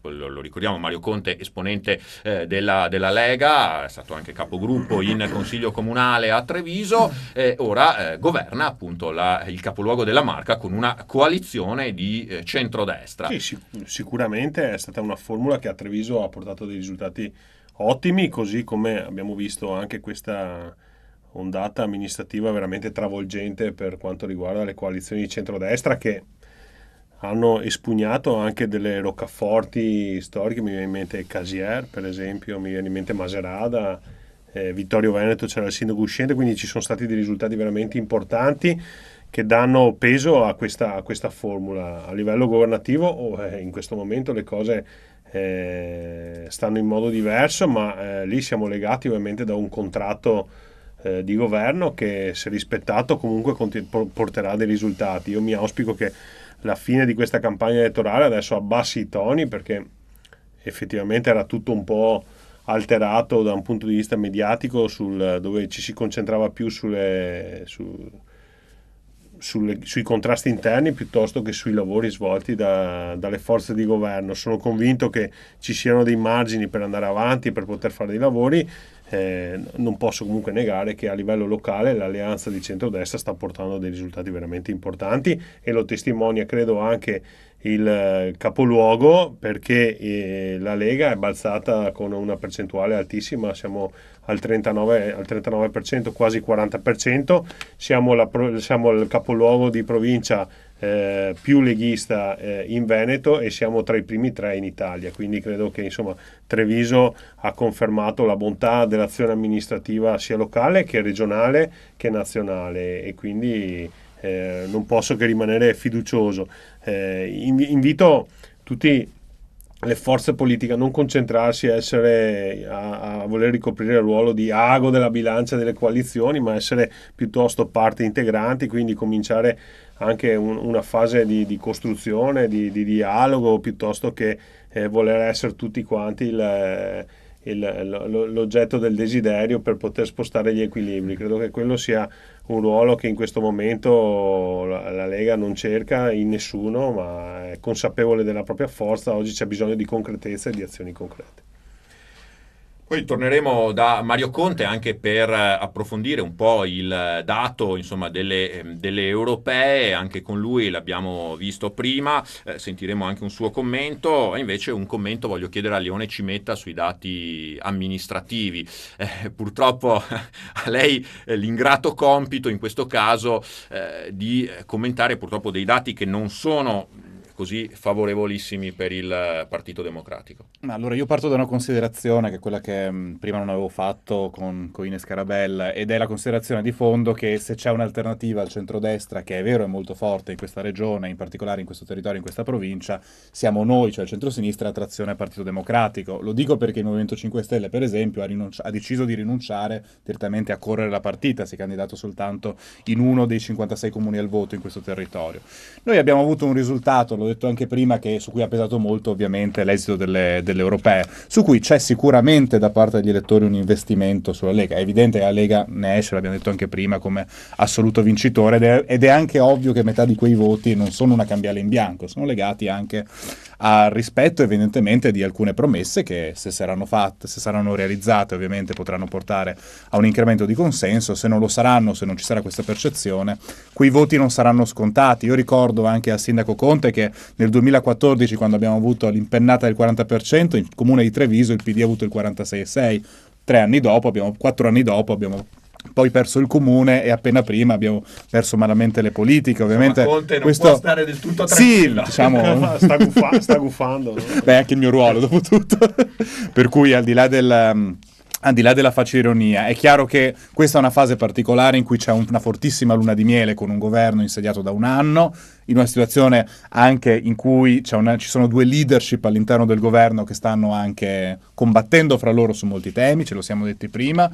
S2: lo ricordiamo, Mario Conte, esponente della Lega, è stato anche capogruppo in Consiglio Comunale a Treviso, ora governa appunto il capoluogo della Marca con una coalizione di centrodestra.
S9: Sì, sicuramente è stata una formula che a Treviso ha portato dei risultati ottimi, così come abbiamo visto anche questa ondata amministrativa veramente travolgente per quanto riguarda le coalizioni di centrodestra, che hanno espugnato anche delle roccaforti storiche. Mi viene in mente Casier, per esempio, mi viene in mente Maserada, Vittorio Veneto c'era il sindaco uscente, quindi ci sono stati dei risultati veramente importanti che danno peso a questa formula. A livello governativo in questo momento le cose stanno in modo diverso, ma lì siamo legati ovviamente da un contratto di governo che, se rispettato, comunque porterà dei risultati. Io mi auspico che la fine di questa campagna elettorale adesso abbassi i toni, perché effettivamente era tutto un po' alterato da un punto di vista mediatico, dove ci si concentrava più sui contrasti interni piuttosto che sui lavori svolti dalle forze di governo. Sono convinto che ci siano dei margini per andare avanti, per poter fare dei lavori. Non posso comunque negare che a livello locale l'alleanza di centrodestra sta portando dei risultati veramente importanti, e lo testimonia credo anche il capoluogo, perché la Lega è balzata con una percentuale altissima, siamo al 39%, quasi 40%, siamo il capoluogo di provincia più leghista in Veneto, e siamo tra i primi 3 in Italia, quindi credo che insomma Treviso ha confermato la bontà dell'azione amministrativa sia locale che regionale che nazionale, e quindi non posso che rimanere fiducioso. Invito tutti le forze politiche a non concentrarsi a voler ricoprire il ruolo di ago della bilancia delle coalizioni, ma essere piuttosto parte integranti, quindi cominciare anche una fase di costruzione, di dialogo, piuttosto che voler essere tutti quanti l'oggetto del desiderio per poter spostare gli equilibri. Credo che quello sia un ruolo che in questo momento la Lega non cerca in nessuno, ma è consapevole della propria forza. Oggi c'è bisogno di concretezza e di azioni concrete.
S2: Poi torneremo da Mario Conte anche per approfondire un po' il dato, insomma, delle europee. Anche con lui l'abbiamo visto prima, sentiremo anche un suo commento. E invece un commento voglio chiedere a Leone Cimetta sui dati amministrativi. Purtroppo a lei l'ingrato compito in questo caso di commentare purtroppo dei dati che non sono così favorevolissimi per il Partito Democratico.
S4: Allora, io parto da una considerazione che è quella che prima non avevo fatto con Ines Carabella, ed è la considerazione di fondo che se c'è un'alternativa al centrodestra, che è vero è molto forte in questa regione, in particolare in questo territorio, in questa provincia, siamo noi, cioè il centrosinistra, a trazione Partito Democratico. Lo dico perché il Movimento 5 Stelle, per esempio, ha deciso di rinunciare direttamente a correre la partita, si è candidato soltanto in uno dei 56 comuni al voto in questo territorio. Noi abbiamo avuto un risultato, l'ho detto anche prima, che su cui ha pesato molto ovviamente l'esito delle europee, su cui c'è sicuramente da parte degli elettori un investimento sulla Lega. È evidente che la Lega ne esce, l'abbiamo detto anche prima, come assoluto vincitore, ed è anche ovvio che metà di quei voti non sono una cambiale in bianco, sono legati anche al rispetto evidentemente di alcune promesse che, se saranno fatte, se saranno realizzate, ovviamente potranno portare a un incremento di consenso. Se non lo saranno, se non ci sarà questa percezione, quei voti non saranno scontati. Io ricordo anche al sindaco Conte che nel 2014, quando abbiamo avuto l'impennata del 40%, in comune di Treviso il PD ha avuto il 46,6%. 4 anni dopo abbiamo poi perso il comune, e appena prima abbiamo perso malamente le politiche. Ovviamente
S2: Conte non
S4: questo
S2: può stare del tutto tranquillo.
S4: Sì, diciamo
S9: sta guffando, no?
S4: Beh, anche il mio ruolo dopo tutto. Per cui al di là della facile ironia, è chiaro che questa è una fase particolare in cui c'è una fortissima luna di miele con un governo insediato da un anno, in una situazione anche in cui ci sono due leadership all'interno del governo che stanno anche combattendo fra loro su molti temi, ce lo siamo detti prima.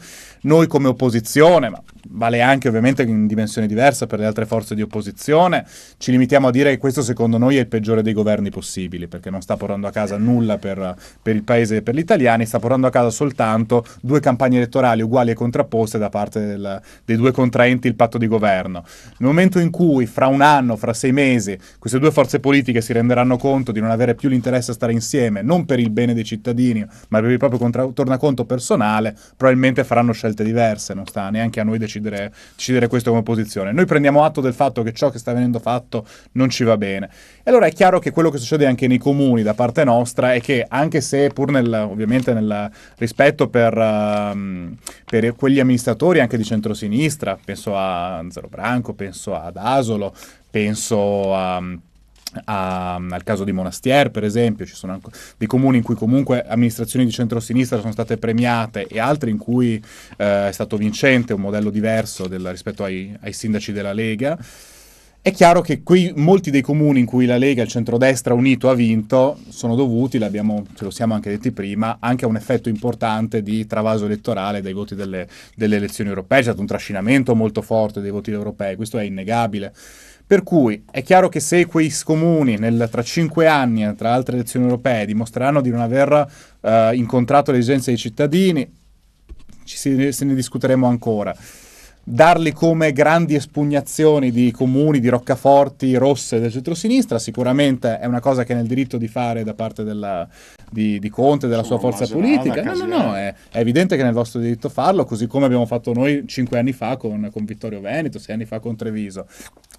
S4: Noi come opposizione, ma vale anche ovviamente in dimensione diversa per le altre forze di opposizione, ci limitiamo a dire che questo secondo noi è il peggiore dei governi possibili, perché non sta portando a casa nulla per il paese e per gli italiani, sta portando a casa soltanto 2 campagne elettorali uguali e contrapposte da parte dei 2 contraenti il patto di governo. Nel momento in cui fra un anno, fra 6 mesi, mesi queste due forze politiche si renderanno conto di non avere più l'interesse a stare insieme, non per il bene dei cittadini, ma per il proprio tornaconto personale, probabilmente faranno scelte diverse. Non sta neanche a noi decidere questo come posizione. Noi prendiamo atto del fatto che ciò che sta venendo fatto non ci va bene. E allora è chiaro che quello che succede anche nei comuni da parte nostra è che, anche se pur ovviamente nel rispetto per quegli amministratori anche di centrosinistra, penso a Zero Branco, penso ad Asolo, penso al caso di Monastier, per esempio, ci sono anche dei comuni in cui comunque amministrazioni di centrosinistra sono state premiate e altri in cui è stato vincente un modello diverso rispetto ai sindaci della Lega. È chiaro che molti dei comuni in cui la Lega e il centrodestra unito ha vinto sono dovuti, ce lo siamo anche detti prima, anche a un effetto importante di travaso elettorale dai voti delle elezioni europee. C'è stato un trascinamento molto forte dei voti europei, questo è innegabile. Per cui è chiaro che se quei comuni tra 5 anni, tra altre elezioni europee, dimostreranno di non aver incontrato le esigenze dei cittadini, se ne discuteremo ancora. Darli come grandi espugnazioni di comuni, di roccaforti rosse del centrosinistra, sicuramente è una cosa che è nel diritto di fare da parte di Conte e della sua forza politica. No, è evidente che è nel vostro diritto farlo, così come abbiamo fatto noi 5 anni fa con Vittorio Veneto, 6 anni fa con Treviso.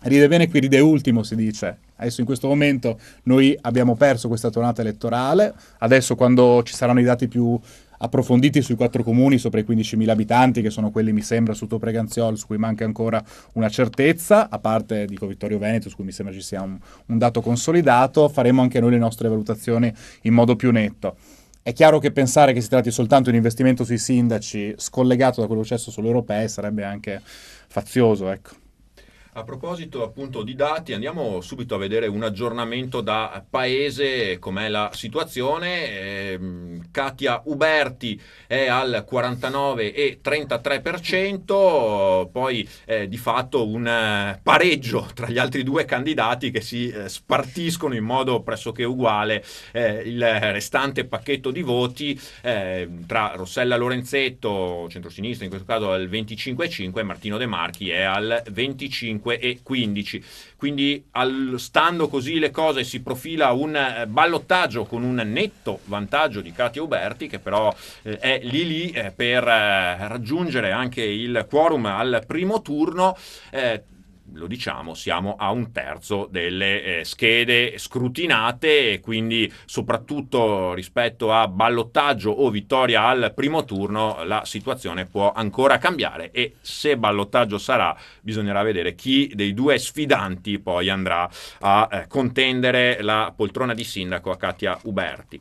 S4: Ride bene qui ride ultimo, si dice. Adesso in questo momento noi abbiamo perso questa tornata elettorale, adesso quando ci saranno i dati più approfonditi sui 4 comuni sopra i 15.000 abitanti, che sono quelli, mi sembra, sotto Preganziol, su cui manca ancora una certezza, a parte, dico, Vittorio Veneto, su cui mi sembra ci sia un dato consolidato, faremo anche noi le nostre valutazioni in modo più netto. È chiaro che pensare che si tratti soltanto di un investimento sui sindaci scollegato da quello che è successo sulle europee sarebbe anche fazioso, ecco.
S2: A proposito appunto di dati, andiamo subito a vedere un aggiornamento da paese, com'è la situazione. Katia Uberti è al 49,33%, poi di fatto un pareggio tra gli altri due candidati che si spartiscono in modo pressoché uguale il restante pacchetto di voti tra Rossella Lorenzetto, centrosinistra in questo caso, al 25,5% e Martino De Marchi è al 25,15%. Quindi stando così le cose si profila un ballottaggio con un netto vantaggio di Katia Uberti, che però è lì per raggiungere anche il quorum al primo turno. Lo diciamo, siamo a un terzo delle schede scrutinate e quindi soprattutto rispetto a ballottaggio o vittoria al primo turno la situazione può ancora cambiare, e se ballottaggio sarà bisognerà vedere chi dei due sfidanti poi andrà a contendere la poltrona di sindaco a Katia Uberti.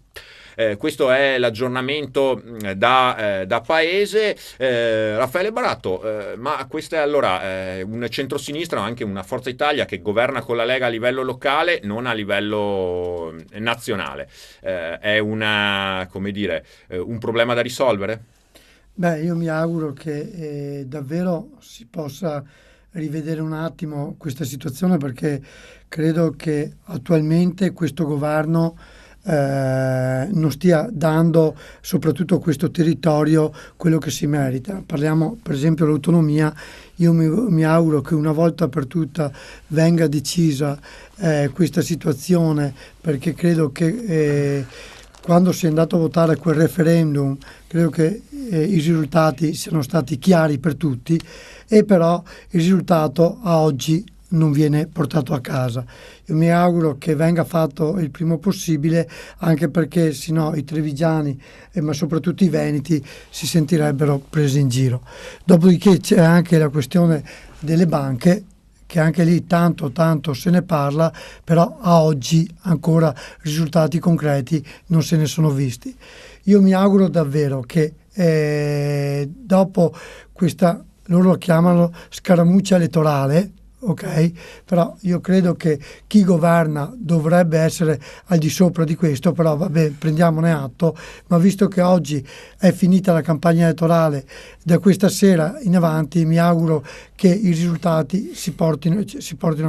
S2: Questo è l'aggiornamento da paese. Raffaele Baratto, ma questa è allora un centrosinistra, ma anche una Forza Italia che governa con la Lega a livello locale, non a livello nazionale. È un problema da risolvere?
S8: Beh, io mi auguro che davvero si possa rivedere un attimo questa situazione, perché credo che attualmente questo governo non stia dando soprattutto a questo territorio quello che si merita. Parliamo per esempio dell'autonomia. Io mi auguro che una volta per tutta venga decisa questa situazione, perché credo che quando si è andato a votare quel referendum credo che i risultati siano stati chiari per tutti, e però il risultato a oggi non viene portato a casa. Io mi auguro che venga fatto il primo possibile, anche perché sennò i trevigiani ma soprattutto i veneti si sentirebbero presi in giro. Dopodiché c'è anche la questione delle banche, che anche lì tanto se ne parla, però a oggi ancora risultati concreti non se ne sono visti. Io mi auguro davvero che dopo questa, loro lo chiamano scaramuccia elettorale, ok? Però io credo che chi governa dovrebbe essere al di sopra di questo, però vabbè, prendiamone atto, ma visto che oggi è finita la campagna elettorale, da questa sera in avanti mi auguro che i risultati si portino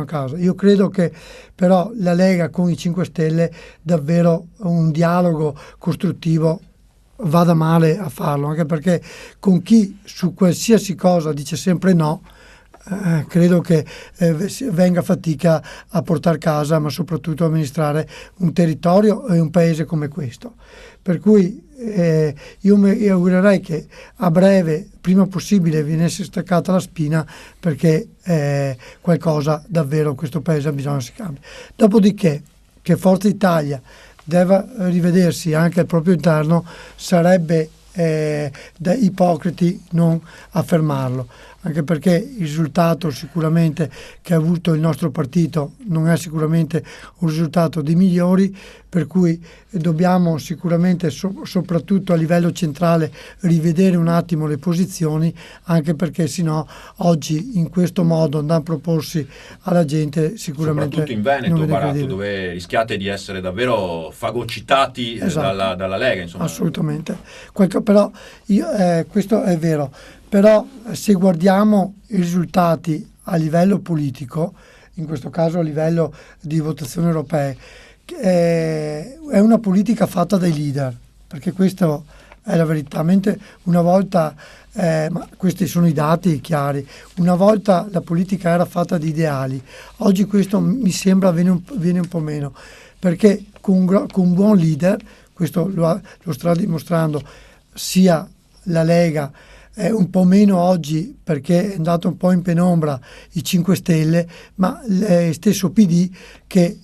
S8: a casa. Io credo che però la Lega con i 5 Stelle davvero un dialogo costruttivo vada male a farlo, anche perché con chi su qualsiasi cosa dice sempre no, credo che venga fatica a portare casa, ma soprattutto a amministrare un territorio e un paese come questo. Per cui io mi augurerei che a breve, prima possibile, venisse staccata la spina, perché qualcosa davvero questo paese ha bisogno si cambia. Dopodiché, che Forza Italia debba rivedersi anche al proprio interno, sarebbe da ipocriti non affermarlo, anche perché il risultato sicuramente che ha avuto il nostro partito non è sicuramente un risultato dei migliori, per cui dobbiamo sicuramente soprattutto a livello centrale rivedere un attimo le posizioni, anche perché sennò oggi in questo modo andare a proporsi alla gente sicuramente
S2: soprattutto in Veneto, Barato, dove rischiate di essere davvero fagocitati dalla Lega, insomma.
S8: Assolutamente. Però questo è vero, però se guardiamo i risultati a livello politico, in questo caso a livello di votazioni europee, è una politica fatta dai leader, perché questo è la verità. Mentre una volta, ma questi sono i dati chiari, una volta la politica era fatta di ideali, oggi questo mi sembra viene un po' meno, perché con un buon leader, questo lo sta dimostrando sia la Lega, un po' meno oggi perché è andato un po' in penombra i 5 Stelle, ma stesso PD che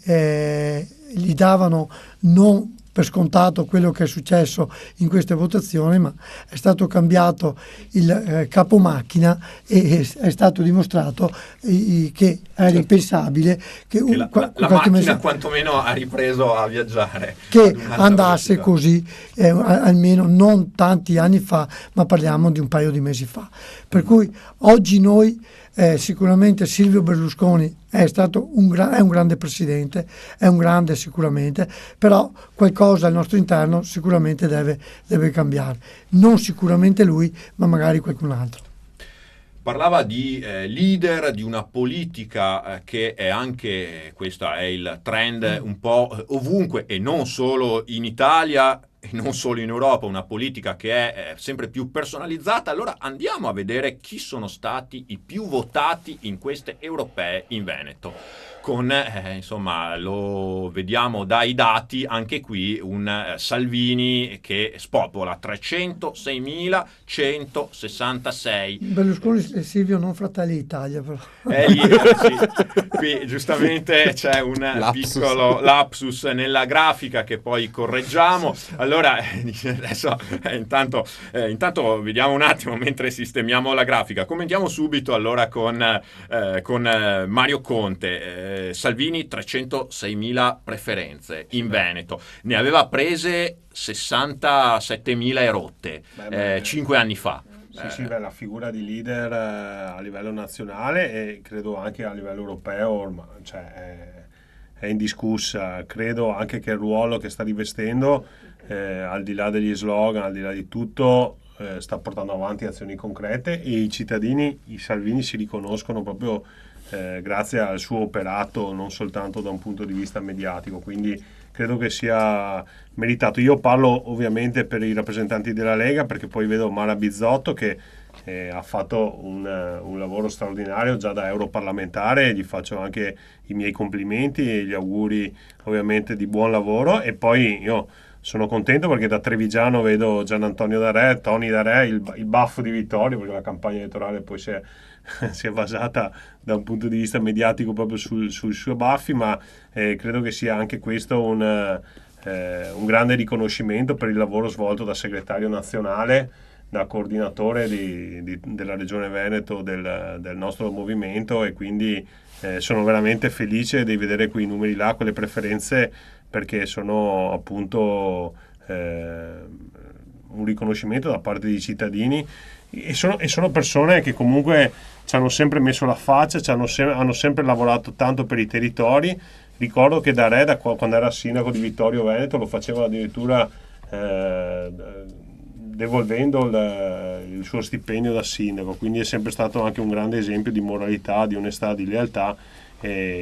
S8: gli davano non per scontato quello che è successo in queste votazioni, ma è stato cambiato il capomacchina e è stato dimostrato che era impensabile che
S2: la macchina quantomeno ha ripreso a viaggiare,
S8: che andasse così almeno non tanti anni fa, ma parliamo di un paio di mesi fa. Per cui oggi noi sicuramente Silvio Berlusconi è un grande presidente, è un grande sicuramente, però qualcosa al nostro interno sicuramente deve cambiare, non sicuramente lui, ma magari qualcun altro.
S2: Parlava di leader, di una politica che è anche, questo è il trend un po' ovunque e non solo in Italia e non solo in Europa, una politica che è sempre più personalizzata. Allora andiamo a vedere chi sono stati i più votati in queste europee in Veneto. Con, insomma, lo vediamo dai dati, anche qui un Salvini che spopola 306.166.
S8: Berlusconi e Silvio non Fratelli d'Italia, però.
S2: Sì. Qui giustamente c'è un piccolo lapsus nella grafica che poi correggiamo. Allora, adesso intanto vediamo un attimo mentre sistemiamo la grafica. Commentiamo subito allora con Mario Conte. Salvini 306.000 preferenze in Veneto, ne aveva prese 67.000 e rotte 5 anni fa.
S9: Sì, la figura di leader a livello nazionale e credo anche a livello europeo ormai, è indiscussa. Credo anche che il ruolo che sta rivestendo, al di là degli slogan, al di là di tutto, sta portando avanti azioni concrete, e i cittadini, i Salvini, si riconoscono proprio grazie al suo operato, non soltanto da un punto di vista mediatico, quindi credo che sia meritato. Io parlo ovviamente per i rappresentanti della Lega, perché poi vedo Mara Bizzotto che ha fatto un lavoro straordinario già da europarlamentare, e gli faccio anche i miei complimenti e gli auguri ovviamente di buon lavoro. E poi io sono contento perché da trevigiano vedo Gianantonio Toni Darè, il baffo di Vittorio, perché la campagna elettorale poi si è basata da un punto di vista mediatico proprio sui suoi baffi, ma credo che sia anche questo un grande riconoscimento per il lavoro svolto da segretario nazionale, da coordinatore della Regione Veneto del nostro movimento, e quindi sono veramente felice di vedere quei numeri là, quelle preferenze, perché sono appunto un riconoscimento da parte dei cittadini, e sono persone che comunque ci hanno sempre messo la faccia, hanno sempre lavorato tanto per i territori. Ricordo che da quando era sindaco di Vittorio Veneto, lo faceva addirittura devolvendo il suo stipendio da sindaco, quindi è sempre stato anche un grande esempio di moralità, di onestà, di lealtà,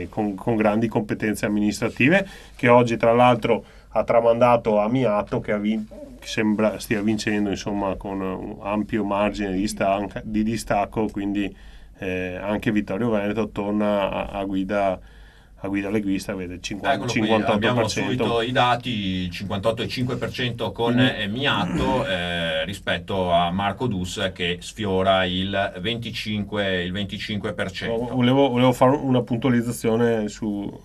S9: con grandi competenze amministrative, che oggi tra l'altro ha tramandato a Miato, che sembra stia vincendo, insomma, con un ampio margine di distacco, quindi anche Vittorio Veneto torna a guida leghista, vede 58%.
S2: Abbiamo subito i dati, il 58,5% con Miato rispetto a Marco Dus che sfiora il 25%.
S9: Volevo fare una puntualizzazione su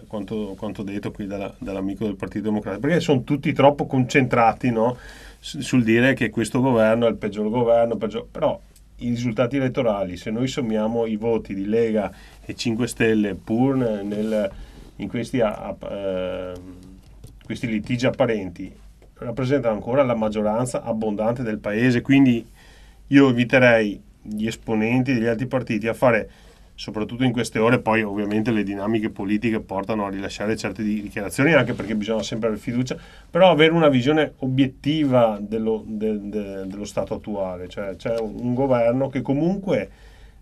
S9: quanto detto qui dall'amico del Partito Democratico, perché sono tutti troppo concentrati, no, sul dire che questo governo è il peggior governo, però i risultati elettorali, se noi sommiamo i voti di Lega e 5 Stelle pur in questi litigi apparenti, rappresentano ancora la maggioranza abbondante del paese. Quindi io inviterei gli esponenti degli altri partiti a fare, soprattutto in queste ore, poi ovviamente le dinamiche politiche portano a rilasciare certe dichiarazioni, anche perché bisogna sempre avere fiducia, però avere una visione obiettiva dello stato attuale. Cioè c'è un governo che comunque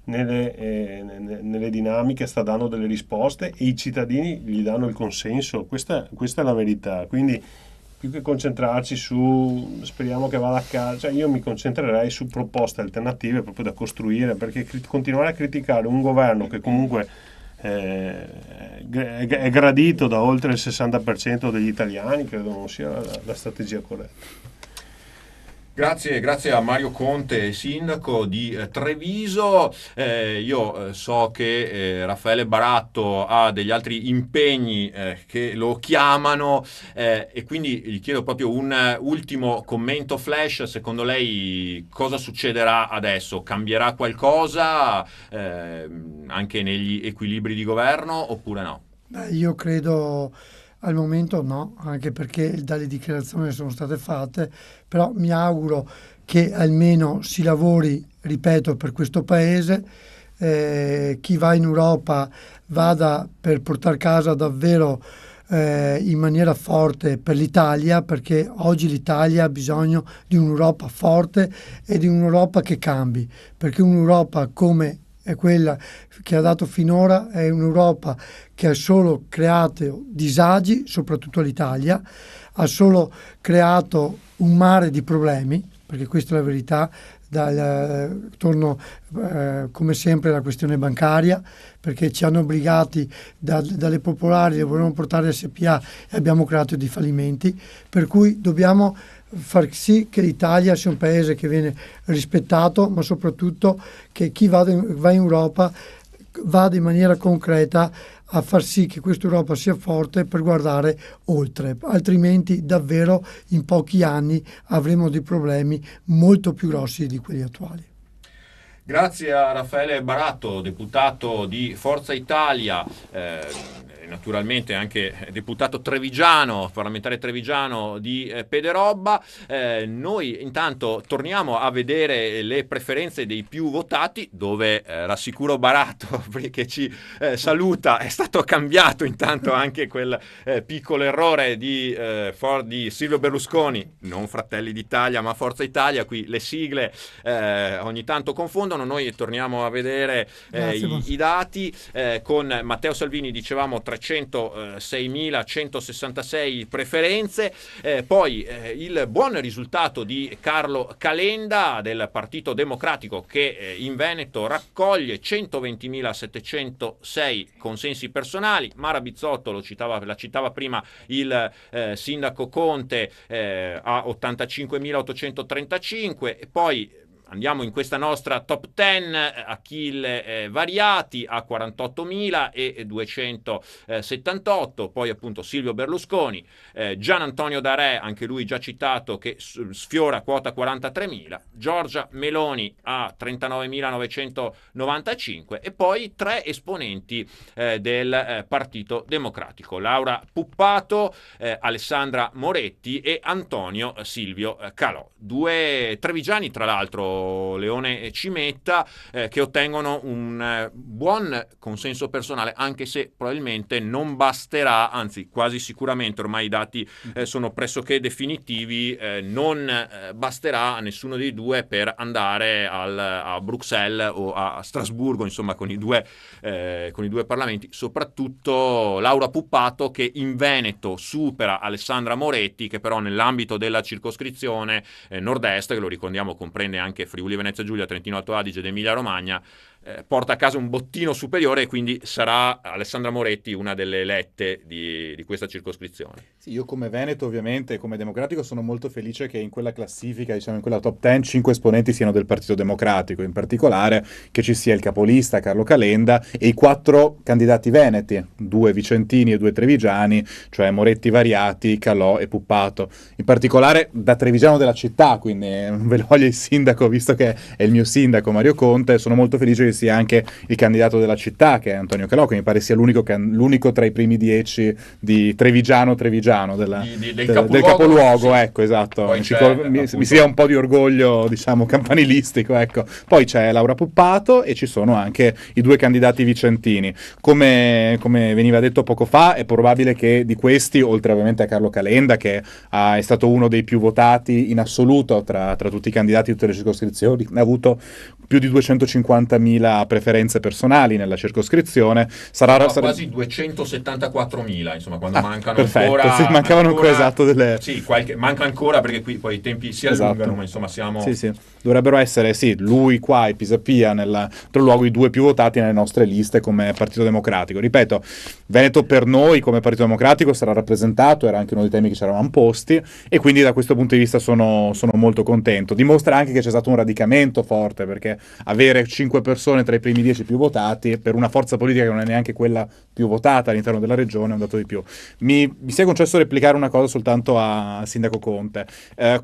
S9: nelle dinamiche sta dando delle risposte e i cittadini gli danno il consenso. Questa è la verità. Quindi più che concentrarci su speriamo che vada a casa, cioè io mi concentrerei su proposte alternative proprio da costruire, perché continuare a criticare un governo che comunque è gradito da oltre il 60% degli italiani credo non sia la strategia corretta.
S2: Grazie a Mario Conte, sindaco di Treviso. Io so che Raffaele Baratto ha degli altri impegni che lo chiamano e quindi gli chiedo proprio un ultimo commento flash. Secondo lei cosa succederà adesso? Cambierà qualcosa anche negli equilibri di governo oppure no?
S8: Io credo al momento no, anche perché dalle dichiarazioni sono state fatte, però mi auguro che almeno si lavori, ripeto, per questo paese. Chi va in Europa vada per portare a casa davvero in maniera forte per l'Italia, perché oggi l'Italia ha bisogno di un'Europa forte e di un'Europa che cambi, perché un'Europa come è quella che ha dato finora è un'Europa che ha solo creato disagi, soprattutto l'Italia, ha solo creato un mare di problemi, perché questa è la verità. Torno come sempre alla questione bancaria, perché ci hanno obbligati dalle popolari, le volevano portare a SPA e abbiamo creato dei fallimenti, per cui dobbiamo far sì che l'Italia sia un paese che viene rispettato, ma soprattutto che chi va in Europa vada in maniera concreta a far sì che questa Europa sia forte per guardare oltre, altrimenti davvero in pochi anni avremo dei problemi molto più grossi di quelli attuali.
S2: Grazie a Raffaele Baratto, deputato di Forza Italia, naturalmente anche deputato trevigiano, parlamentare trevigiano di Pederobba. Noi intanto torniamo a vedere le preferenze dei più votati, dove rassicuro Baratto che ci saluta, è stato cambiato intanto anche quel piccolo errore di Silvio Berlusconi, non Fratelli d'Italia ma Forza Italia, qui le sigle ogni tanto confondono. Noi torniamo a vedere i dati con Matteo Salvini, dicevamo 306.166 preferenze, poi il buon risultato di Carlo Calenda del Partito Democratico che in Veneto raccoglie 120.706 consensi personali. Mara Bizzotto la citava prima il sindaco Conte a 85.835 e poi andiamo in questa nostra top 10, Achille Variati a 48.278, poi appunto Silvio Berlusconi, Gian Antonio D'Arè, anche lui già citato, che sfiora quota 43.000, Giorgia Meloni a 39.995 e poi 3 esponenti del Partito Democratico, Laura Puppato, Alessandra Moretti e Antonio Silvio Calò. 2 trevigiani, tra l'altro, Leone Cimetta, che ottengono un buon consenso personale, anche se probabilmente non basterà, anzi quasi sicuramente, ormai i dati sono pressoché definitivi, non basterà a nessuno dei due per andare a Bruxelles o a Strasburgo, insomma con i due parlamenti, soprattutto Laura Puppato che in Veneto supera Alessandra Moretti, che però nell'ambito della circoscrizione nord-est, che lo ricordiamo comprende anche Friuli Venezia Giulia, Trentino Alto Adige ed Emilia Romagna, porta a casa un bottino superiore, e quindi sarà Alessandra Moretti una delle elette di questa circoscrizione.
S4: Sì, io come Veneto ovviamente, come democratico, sono molto felice che in quella classifica, diciamo in quella top 10, 5 esponenti siano del Partito Democratico, in particolare che ci sia il capolista Carlo Calenda e i 4 candidati veneti, 2 vicentini e 2 trevigiani, cioè Moretti Variati, Calò e Puppato. In particolare da trevigiano della città, quindi non ve lo voglio il sindaco, visto che è il mio sindaco Mario Conte, sono molto felice che sia anche il candidato della città, che è Antonio Calò, che mi pare sia l'unico tra i primi 10 di trevigiano del capoluogo, sì. Ecco, esatto. Mi sia un po' di orgoglio, diciamo, campanilistico, ecco. Poi c'è Laura Puppato e ci sono anche i 2 candidati vicentini. Come veniva detto poco fa, è probabile che di questi, oltre ovviamente a Carlo Calenda, che è stato uno dei più votati in assoluto tra tutti i candidati di tutte le circoscrizioni, ha avuto più di 250.000 preferenze personali nella circoscrizione. Sarà
S2: quasi 274.000, insomma, quando mancano
S4: perfetto,
S2: ancora...
S4: Sì, mancavano ancora esatto delle...
S2: Sì, manca ancora, perché qui poi i tempi si allungano, ma insomma siamo...
S4: Sì. Dovrebbero essere, sì, lui qua e Pisapia, tra luogo i 2 più votati nelle nostre liste come Partito Democratico. Ripeto, Veneto per noi come Partito Democratico sarà rappresentato, era anche uno dei temi che ci eravamo posti, e quindi da questo punto di vista sono molto contento. Dimostra anche che c'è stato un radicamento forte, perché avere 5 persone tra i primi 10 più votati per una forza politica che non è neanche quella più votata all'interno della regione è un dato di più. Mi sia concesso replicare una cosa soltanto al sindaco Conte.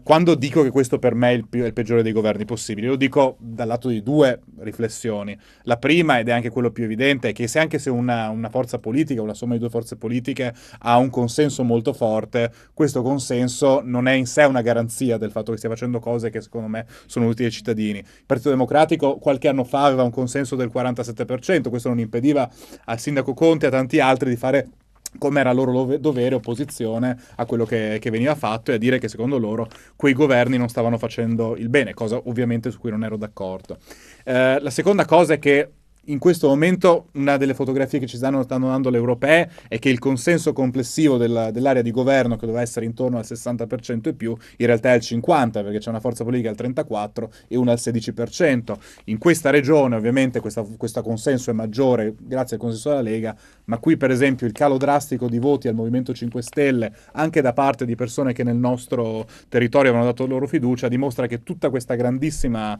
S4: Quando dico che questo per me è il peggiore dei governi possibili, lo dico dal lato di 2 riflessioni. La prima, ed è anche quello più evidente, è che anche se una forza politica, una somma di 2 forze politiche ha un consenso molto forte, questo consenso non è in sé una garanzia del fatto che stia facendo cose che secondo me sono utili ai cittadini. Il Partito Democratico qualche anno fa aveva un consenso del 47%, questo non impediva al sindaco Conte e a tanti altri di fare, come era loro dovere, opposizione a quello che veniva fatto, e a dire che secondo loro quei governi non stavano facendo il bene, cosa ovviamente su cui non ero d'accordo. La seconda cosa è che in questo momento una delle fotografie che ci stanno dando le europee è che il consenso complessivo dell'area di governo, che doveva essere intorno al 60% e più, in realtà è al 50%, perché c'è una forza politica al 34% e una al 16%. In questa regione ovviamente questo consenso è maggiore grazie al consenso della Lega, ma qui per esempio il calo drastico di voti al Movimento 5 Stelle, anche da parte di persone che nel nostro territorio avevano dato loro fiducia, dimostra che tutta questo grandissimo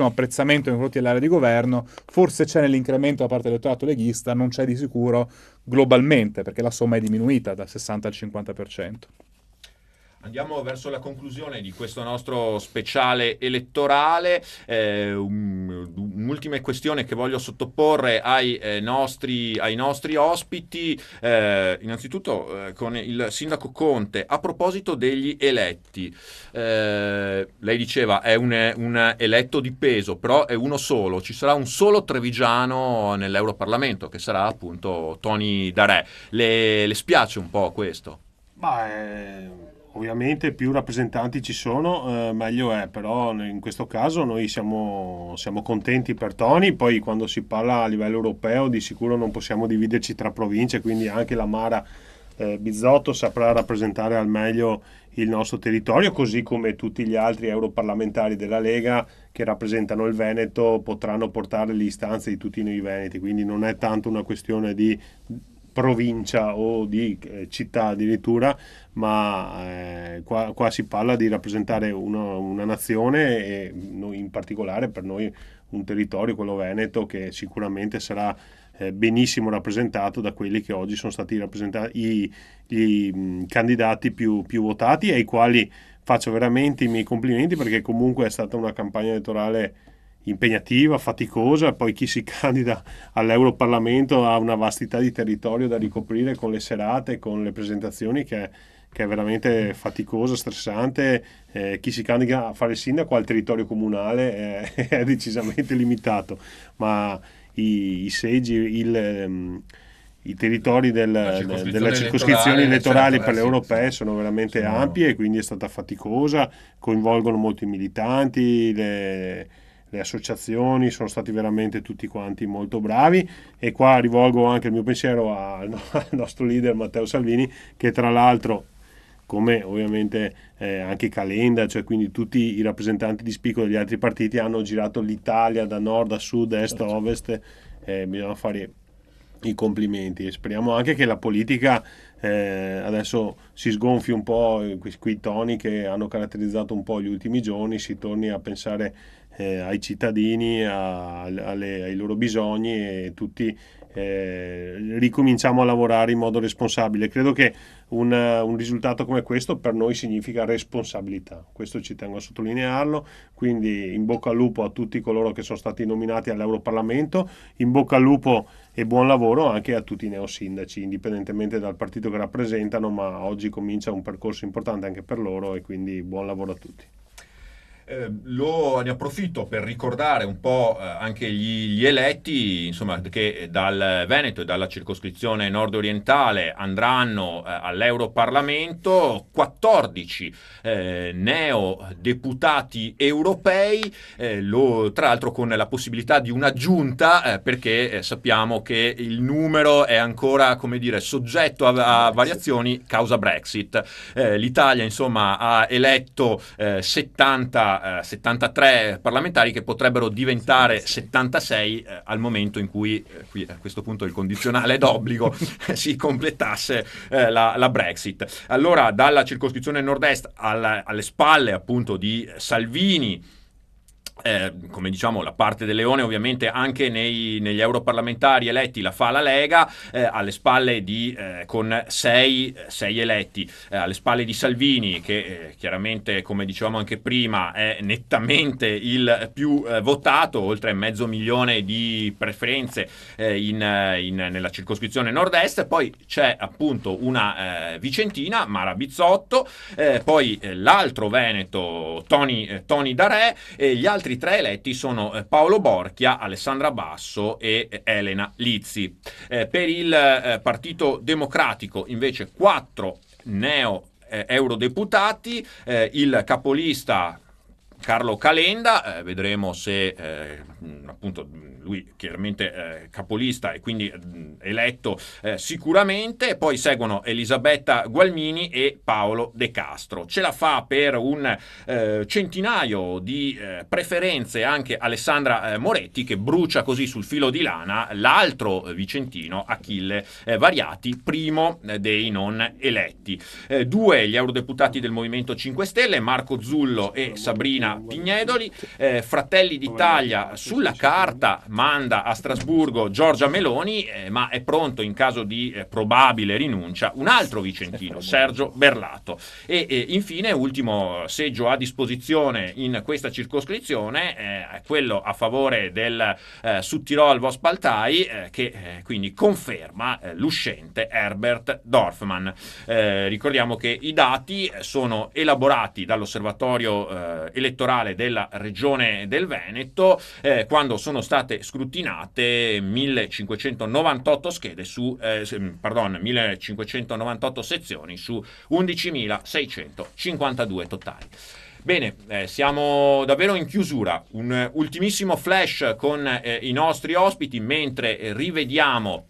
S4: apprezzamento nei confronti dell'area di governo forse c'è nell'incremento da parte dell'elettorato leghista, non c'è di sicuro globalmente, perché la somma è diminuita dal 60 al 50%.
S2: Andiamo verso la conclusione di questo nostro speciale elettorale. Un'ultima questione che voglio sottoporre ai nostri ospiti. Innanzitutto con il sindaco Conte, a proposito degli eletti. Lei diceva è un eletto di peso, però è uno solo. Ci sarà un solo trevigiano nell'Europarlamento, che sarà appunto Tony Darè. Le spiace un po' questo?
S9: Ovviamente più rappresentanti ci sono, meglio è, però in questo caso noi siamo contenti per Tony. Poi quando si parla a livello europeo di sicuro non possiamo dividerci tra province, quindi anche la Mara Bizzotto saprà rappresentare al meglio il nostro territorio, così come tutti gli altri europarlamentari della Lega che rappresentano il Veneto potranno portare le istanze di tutti noi veneti, quindi non è tanto una questione di provincia o di città addirittura, ma qua si parla di rappresentare una nazione, e in particolare per noi un territorio, quello veneto, che sicuramente sarà benissimo rappresentato da quelli che oggi sono stati rappresentati, i candidati più votati, ai quali faccio veramente i miei complimenti, perché comunque è stata una campagna elettorale impegnativa, faticosa. Poi chi si candida all'Europarlamento ha una vastità di territorio da ricoprire, con le serate, con le presentazioni, che è veramente faticosa, stressante. Chi si candida a fare il sindaco al territorio comunale è decisamente limitato, ma i seggi, i territori delle circoscrizioni elettorali per le europee sono veramente ampie, e quindi è stata faticosa, coinvolgono molti militanti, le associazioni, sono stati veramente tutti quanti molto bravi. E qua rivolgo anche il mio pensiero al nostro leader Matteo Salvini, che tra l'altro come ovviamente anche Calenda, cioè quindi tutti i rappresentanti di spicco degli altri partiti hanno girato l'Italia da nord a sud, est a ovest, bisogna fare i complimenti e speriamo anche che la politica adesso si sgonfi un po' quei toni che hanno caratterizzato un po' gli ultimi giorni, si torni a pensare ai cittadini, ai loro bisogni e tutti ricominciamo a lavorare in modo responsabile. Credo che un risultato come questo per noi significa responsabilità, questo ci tengo a sottolinearlo, quindi in bocca al lupo a tutti coloro che sono stati nominati all'Europarlamento, in bocca al lupo e buon lavoro anche a tutti i neosindaci, indipendentemente dal partito che rappresentano, ma oggi comincia un percorso importante anche per loro e quindi buon lavoro a tutti.
S2: Ne approfitto per ricordare un po' anche gli eletti, insomma, che dal Veneto e dalla circoscrizione nord-orientale andranno all'Europarlamento 14 neodeputati europei, tra l'altro con la possibilità di un'aggiunta, perché sappiamo che il numero è ancora, come dire, soggetto a variazioni causa Brexit. L'Italia, insomma, ha eletto 73 parlamentari che potrebbero diventare 76 al momento in cui, qui a questo punto il condizionale è d'obbligo, si completasse la Brexit. Allora, dalla circoscrizione nord-est alle spalle appunto di Salvini, come diciamo la parte del leone ovviamente anche negli europarlamentari eletti la fa la Lega, alle spalle con 6 eletti, alle spalle di Salvini che chiaramente, come dicevamo anche prima, è nettamente il più votato, oltre 500.000 di preferenze nella circoscrizione nord-est. Poi c'è appunto una vicentina, Mara Bizzotto, poi l'altro veneto Toni Darè, e gli altri 3 eletti sono Paolo Borchia, Alessandra Basso e Elena Lizzi. Per il Partito Democratico invece 4 eurodeputati, il capolista Carlo Calenda, vedremo se appunto lui chiaramente capolista e quindi eletto sicuramente. Poi seguono Elisabetta Gualmini e Paolo De Castro. Ce la fa per un centinaio di preferenze anche Alessandra Moretti, che brucia così sul filo di lana l'altro vicentino Achille Variati, primo dei non eletti. 2 gli eurodeputati del Movimento 5 Stelle, Marco Zullo e Sabrina Pignedoli. Fratelli d'Italia sulla carta manda a Strasburgo Giorgia Meloni, ma è pronto in caso di probabile rinuncia un altro vicentino, Sergio Berlato. E infine, ultimo seggio a disposizione in questa circoscrizione, è quello a favore del Südtirol Vospaltai, che quindi conferma l'uscente Herbert Dorfmann. Ricordiamo che i dati sono elaborati dall'osservatorio elettorale della regione del Veneto, quando sono state scrutinate 1598 schede 1598 sezioni su 11.652 totali. Bene, siamo davvero in chiusura. Un ultimissimo flash con i nostri ospiti, mentre rivediamo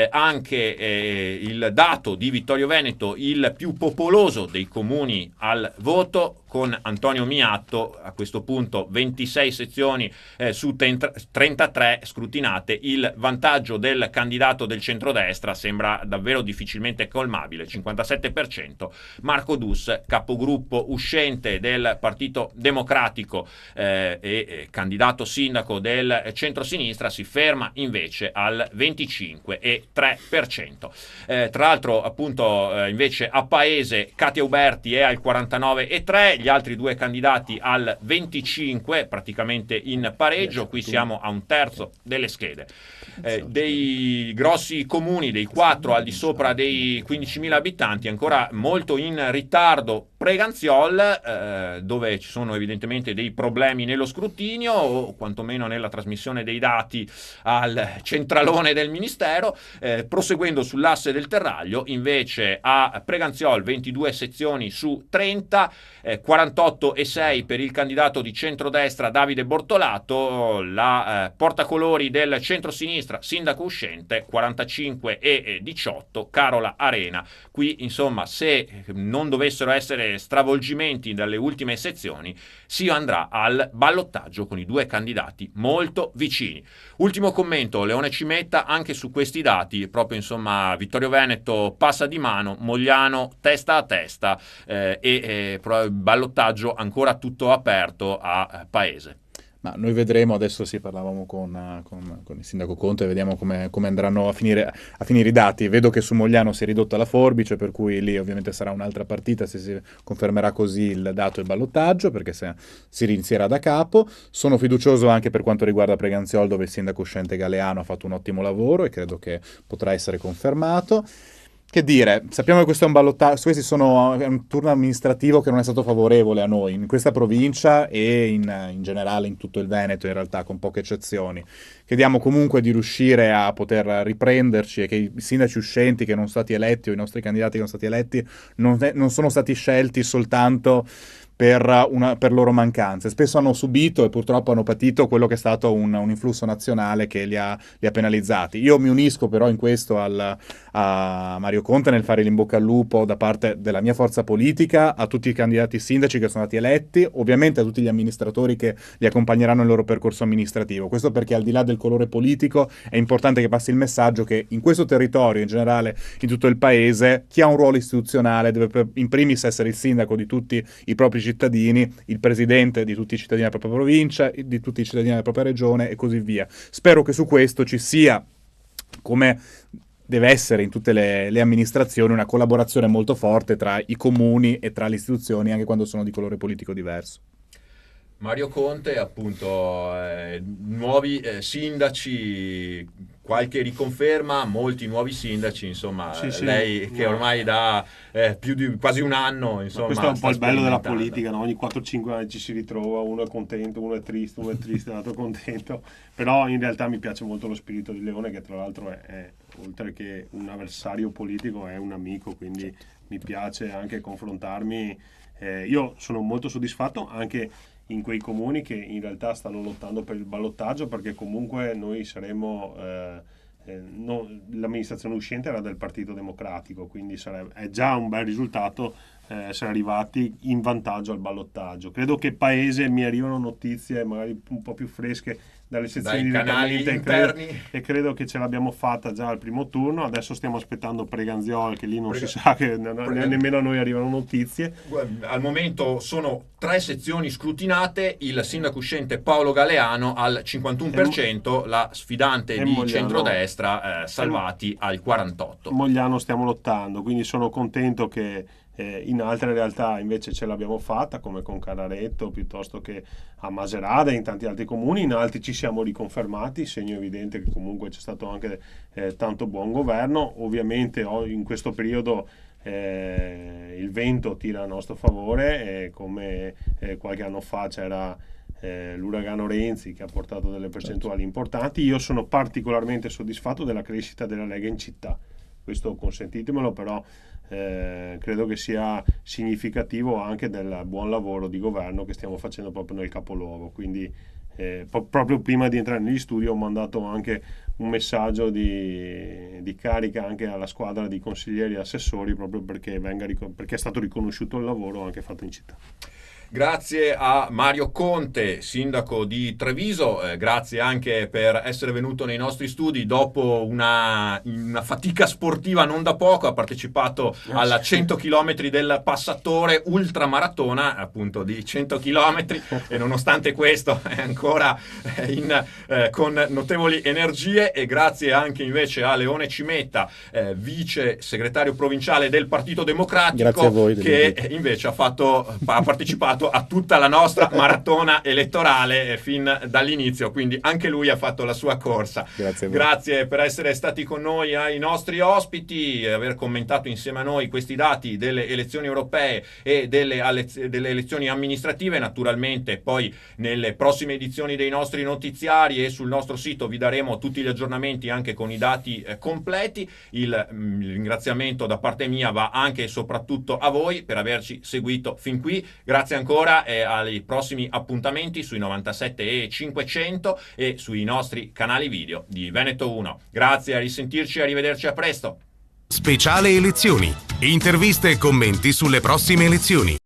S2: anche il dato di Vittorio Veneto, il più popoloso dei comuni al voto, con Antonio Miatto a questo punto 26 sezioni su 33 scrutinate. Il vantaggio del candidato del centrodestra sembra davvero difficilmente colmabile, 57%. Marco Dus, capogruppo uscente del Partito Democratico e candidato sindaco del centrosinistra, si ferma invece al 25,3%. Tra l'altro appunto invece a Paese Katia Uberti è al 49,3%, gli altri 2 candidati al 25%, praticamente in pareggio. Qui siamo a un terzo delle schede. Dei grossi comuni, dei 4 al di sopra dei 15.000 abitanti, ancora molto in ritardo Preganziol, dove ci sono evidentemente dei problemi nello scrutinio o quantomeno nella trasmissione dei dati al centralone del Ministero. Proseguendo sull'asse del terraglio, invece a Preganziol 22 sezioni su 30, 48,6 per il candidato di centrodestra Davide Bortolato, la portacolori del centrosinistra, sindaco uscente, 45,18 Carola Arena. Qui insomma, se non dovessero essere stravolgimenti dalle ultime sezioni, si andrà al ballottaggio con i due candidati molto vicini. Ultimo commento, Leone Cimetta, anche su questi dati, proprio insomma Vittorio Veneto passa di mano, Mogliano testa a testa, ballottaggio ancora tutto aperto a Paese.
S4: Ma noi vedremo, adesso parlavamo con il sindaco Conte, vediamo come andranno a finire i dati. Vedo che su Mogliano si è ridotta la forbice, per cui lì ovviamente sarà un'altra partita se si confermerà così il dato e il ballottaggio, perché se si rinizierà da capo. Sono fiducioso anche per quanto riguarda Preganziol, dove il sindaco uscente Galeano ha fatto un ottimo lavoro e credo che potrà essere confermato. Che dire, sappiamo che questo è un ballottaggio, è un turno amministrativo che non è stato favorevole a noi in questa provincia e in generale in tutto il Veneto, in realtà, con poche eccezioni. Chiediamo comunque di riuscire a poter riprenderci e che i sindaci uscenti che non sono stati eletti o i nostri candidati che non sono stati eletti non sono stati scelti soltanto per loro mancanze. Spesso hanno subito e purtroppo hanno patito quello che è stato un influsso nazionale che li ha penalizzati. Io mi unisco però in questo a Mario Conte nel fare l'in bocca al lupo da parte della mia forza politica a tutti i candidati sindaci che sono stati eletti, ovviamente a tutti gli amministratori che li accompagneranno nel loro percorso amministrativo. Questo perché al di là del colore politico è importante che passi il messaggio che in questo territorio, in generale in tutto il paese, chi ha un ruolo istituzionale deve in primis essere il sindaco di tutti i propri cittadini, il presidente di tutti i cittadini della propria provincia, di tutti i cittadini della propria regione e così via. Spero che su questo ci sia, come deve essere in tutte le amministrazioni, una collaborazione molto forte tra i comuni e tra le istituzioni, anche quando sono di colore politico diverso.
S2: Mario Conte, appunto, nuovi sindaci, qualche riconferma, molti nuovi sindaci, insomma,
S9: sì,
S2: lei che ormai da più di quasi un anno, insomma,
S9: questo è un po' il bello della
S2: sperimentando.
S9: politica, no? Ogni 4-5 anni ci si ritrova, uno è contento, uno è triste, l'altro è contento, però in realtà mi piace molto lo spirito di Leone, che tra l'altro è oltre che un avversario politico è un amico, quindi mi piace anche confrontarmi. Io sono molto soddisfatto anche in quei comuni che in realtà stanno lottando per il ballottaggio, perché comunque noi saremo l'amministrazione uscente era del Partito Democratico, quindi è già un bel risultato essere arrivati in vantaggio al ballottaggio. Credo che Paese, mi arrivano notizie magari un po' più fresche dalle sezioni direttamente, e credo che ce l'abbiamo fatta già al primo turno. Adesso stiamo aspettando Preganziol, che lì non si sa, che nemmeno a noi arrivano notizie.
S2: Al momento sono 3 sezioni scrutinate, il sindaco uscente Paolo Galeano al 51%, la sfidante di
S9: Mogliano,
S2: centrodestra Salvati al 48%.
S9: Mogliano stiamo lottando, quindi sono contento che in altre realtà invece ce l'abbiamo fatta, come con Canaretto piuttosto che a Maserada e in tanti altri comuni. In altri ci siamo riconfermati, segno evidente che comunque c'è stato anche tanto buon governo. Ovviamente in questo periodo il vento tira a nostro favore, come qualche anno fa c'era l'uragano Renzi che ha portato delle percentuali importanti. Io sono particolarmente soddisfatto della crescita della Lega in città, questo consentitemelo, però credo che sia significativo anche del buon lavoro di governo che stiamo facendo proprio nel capoluogo. Quindi proprio prima di entrare negli studi ho mandato anche un messaggio di carica anche alla squadra di consiglieri e assessori, proprio perché è stato riconosciuto il lavoro anche fatto in città.
S2: Grazie a Mario Conte, sindaco di Treviso, grazie anche per essere venuto nei nostri studi dopo una fatica sportiva non da poco. Ha partecipato alla 100 km del Passatore, ultramaratona appunto di 100 km, e nonostante questo è ancora con notevoli energie. E grazie anche invece a Leone Cimetta, vice segretario provinciale del Partito Democratico,
S4: grazie a voi,
S2: che invece ha partecipato partecipato a tutta la nostra maratona elettorale fin dall'inizio, quindi anche lui ha fatto la sua corsa.
S4: Grazie a voi.
S2: Grazie per essere stati con noi, ai nostri ospiti, aver commentato insieme a noi questi dati delle elezioni europee e delle elezioni amministrative. Naturalmente poi nelle prossime edizioni dei nostri notiziari e sul nostro sito vi daremo tutti gli aggiornamenti anche con i dati completi. Il ringraziamento da parte mia va anche e soprattutto a voi per averci seguito fin qui. Grazie ancora e ai prossimi appuntamenti sui 97 e 500 e sui nostri canali video di Veneto 1. Grazie, a risentirci e arrivederci, a presto.
S1: Speciale elezioni. Interviste e commenti sulle prossime elezioni.